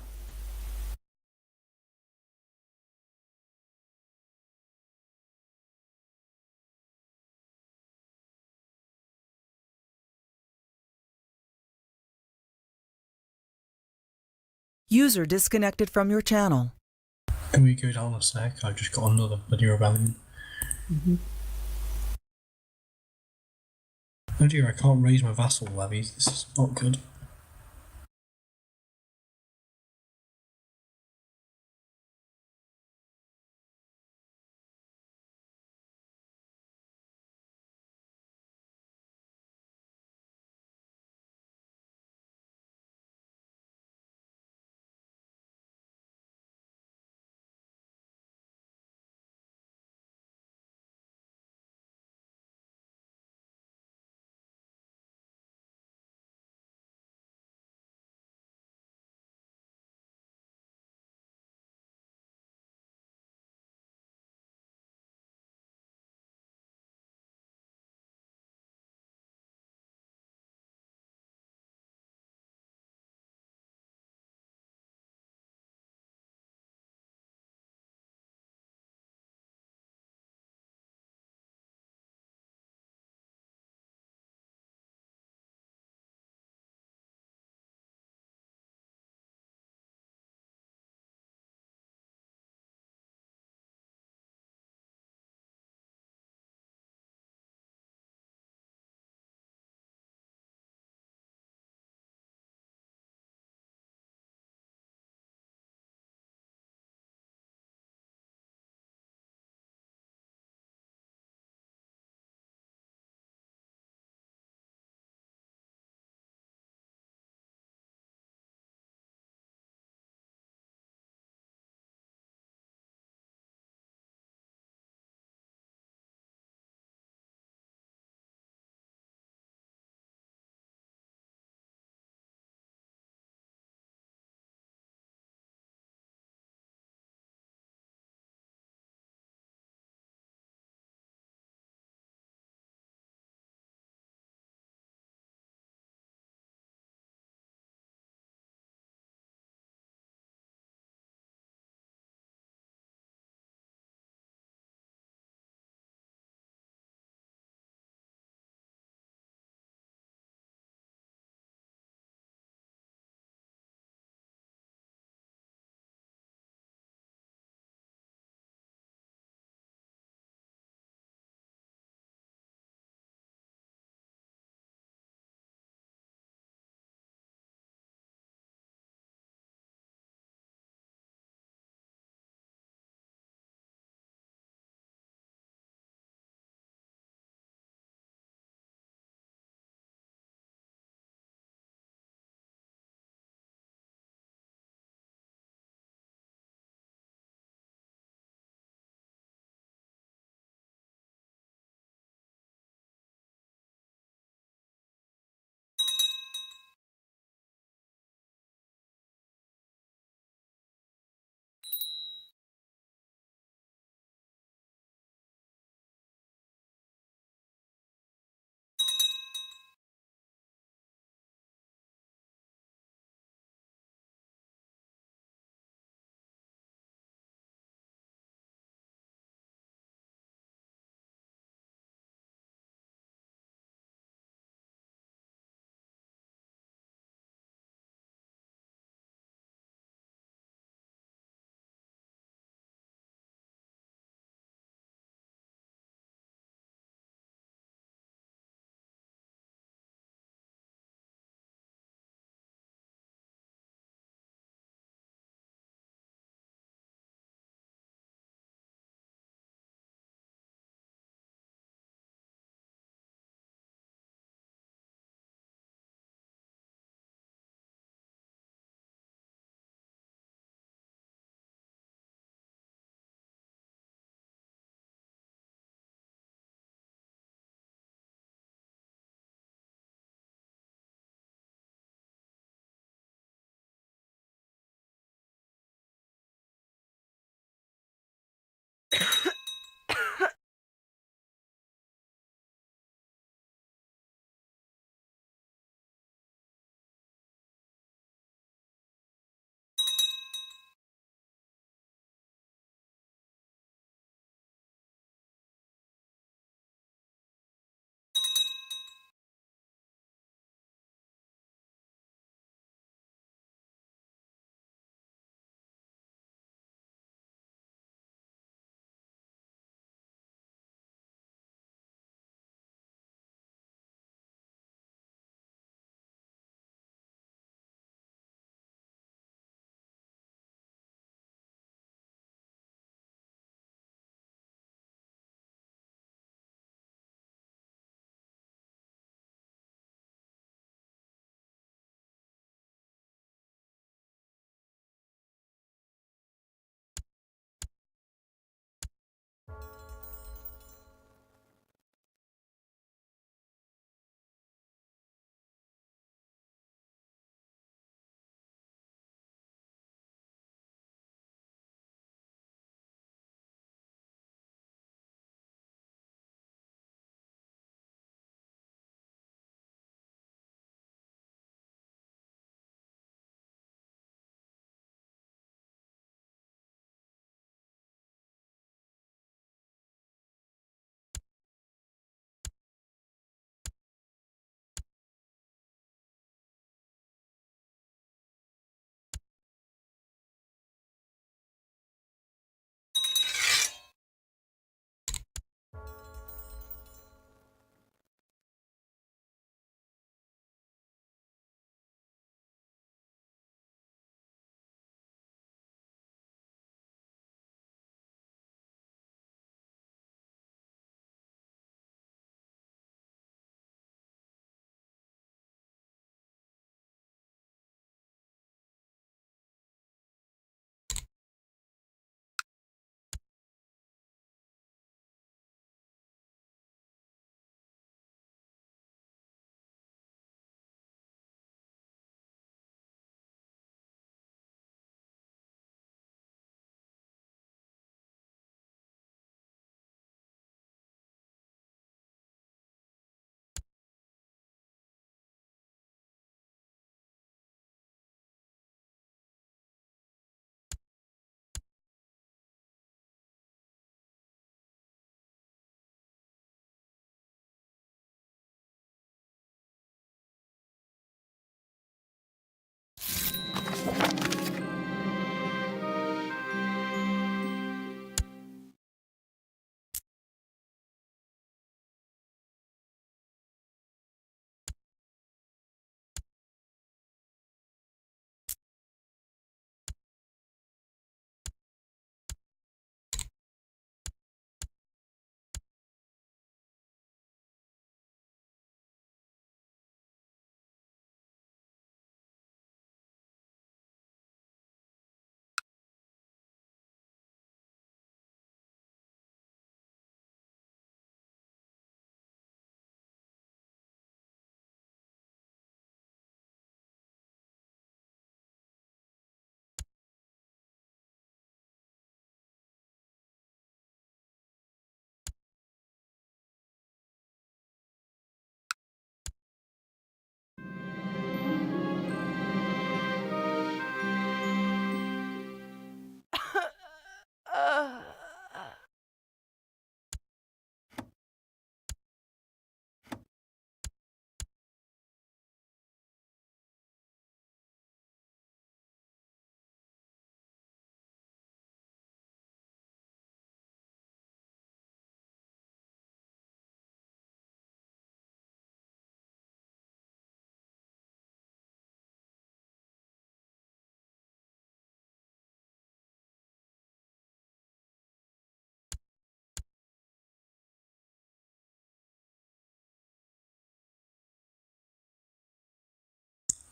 User disconnected from your channel. Can we go down a sec? I've just got another bloody rebellion. Oh dear, I can't raise my vassal levies. This is not good.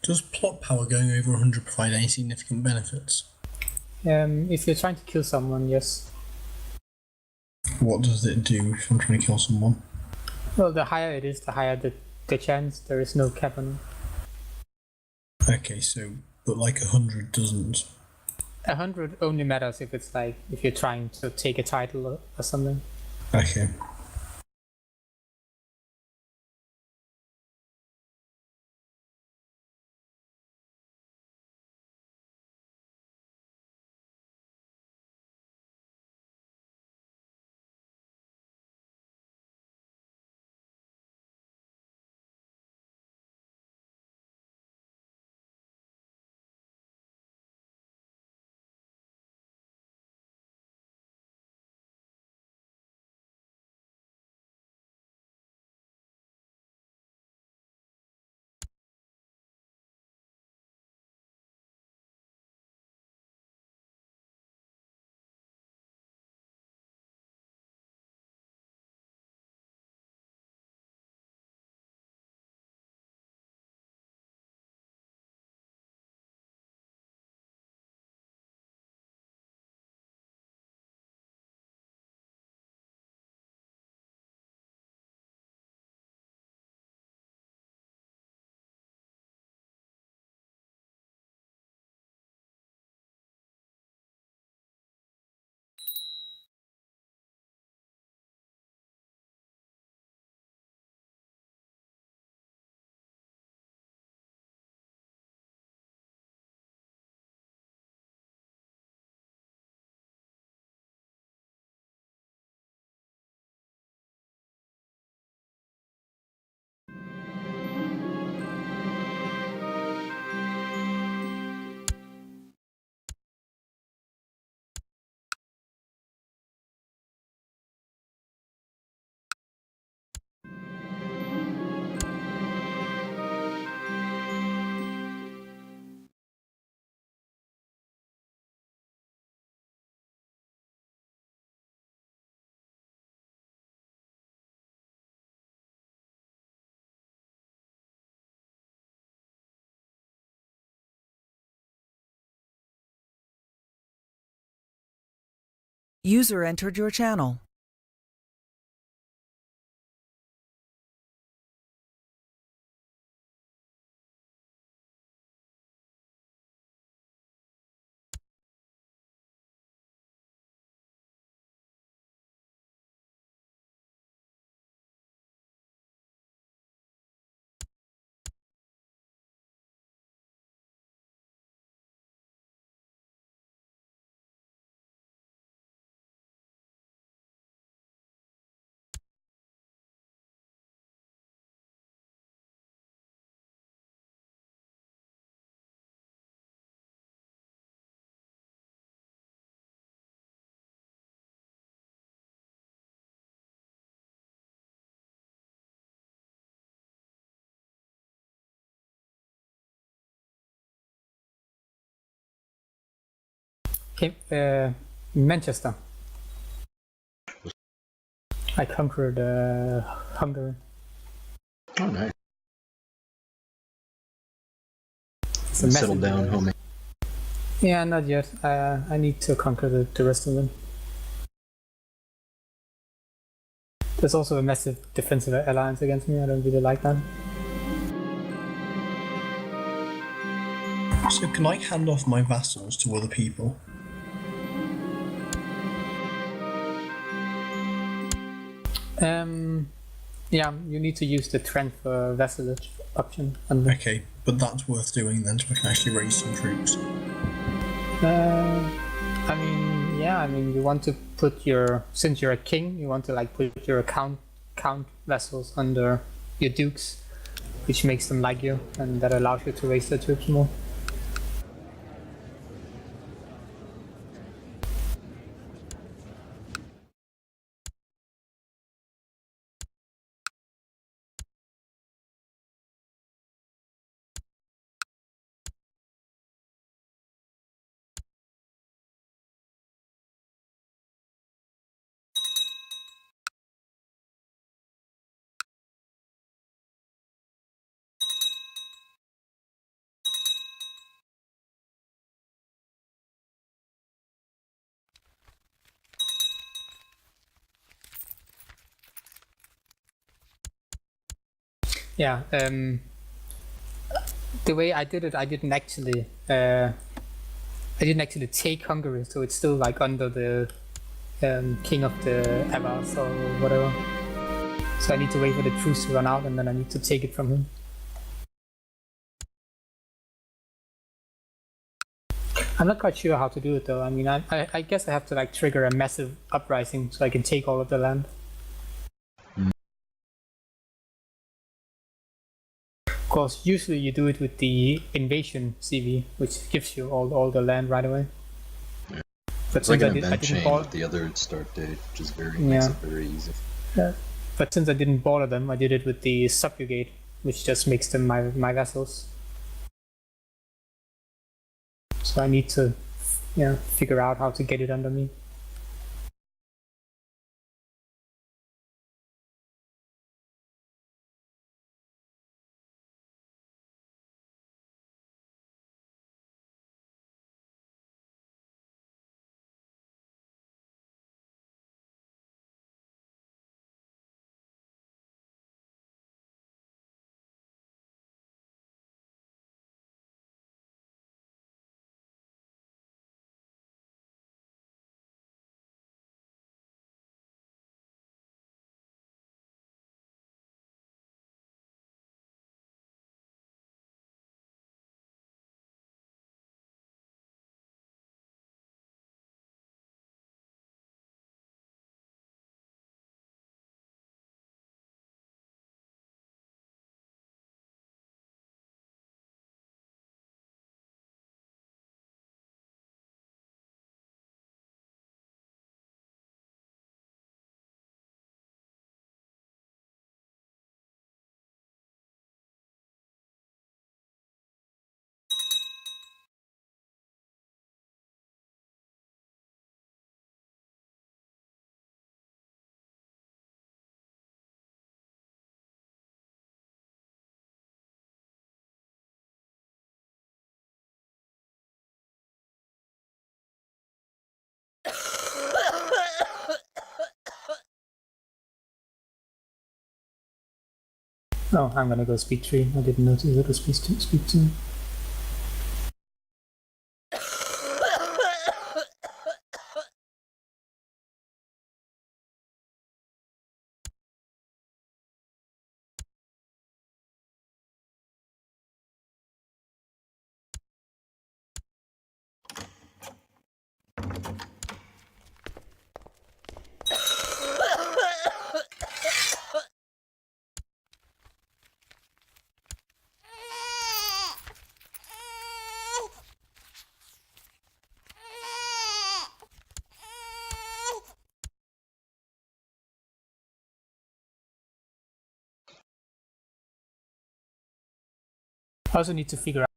Does plot power going over 100 provide any significant benefits? If you're trying to kill someone, yes. What does it do if I'm trying to kill someone? Well, the higher it is, the higher the chance. There is no cap on it. Okay, so, but like 100 doesn't. 100 only matters if it's like, if you're trying to take a title or something. Okay. User entered your channel. Okay, Manchester. I conquered Hungary. Oh, nice. It's a Settle massive, down, homie. Yeah, not yet. I need to conquer the rest of them. There's also a massive defensive alliance against me. I don't really like that. So can I hand off my vassals to other people? Yeah, you need to use the transfer vassalage option. And Okay, but that's worth doing then, so I can actually raise some troops. I mean, yeah, I mean, you want to put your, since you're a king, you want to like put your count vassals under your dukes, which makes them like you, and that allows you to raise their troops more. Yeah. The way I did it, I didn't actually take Hungary, so it's still like under the king of the Avars or whatever. So I need to wait for the truce to run out, and then I need to take it from him. I'm not quite sure how to do it though. I mean, I guess I have to like trigger a massive uprising so I can take all of the land. Of course, usually you do it with the invasion CV, which gives you all the land right away. Yeah. But It's like since an I event didn't chain bother, with the other start date, which is makes it very easy. but since I didn't bother them, I did it with the subjugate, which just makes them my vassals. So I need to, figure out how to get it under me. Oh, I'm gonna go speed 3. I didn't notice it was speed 2. I also need to figure out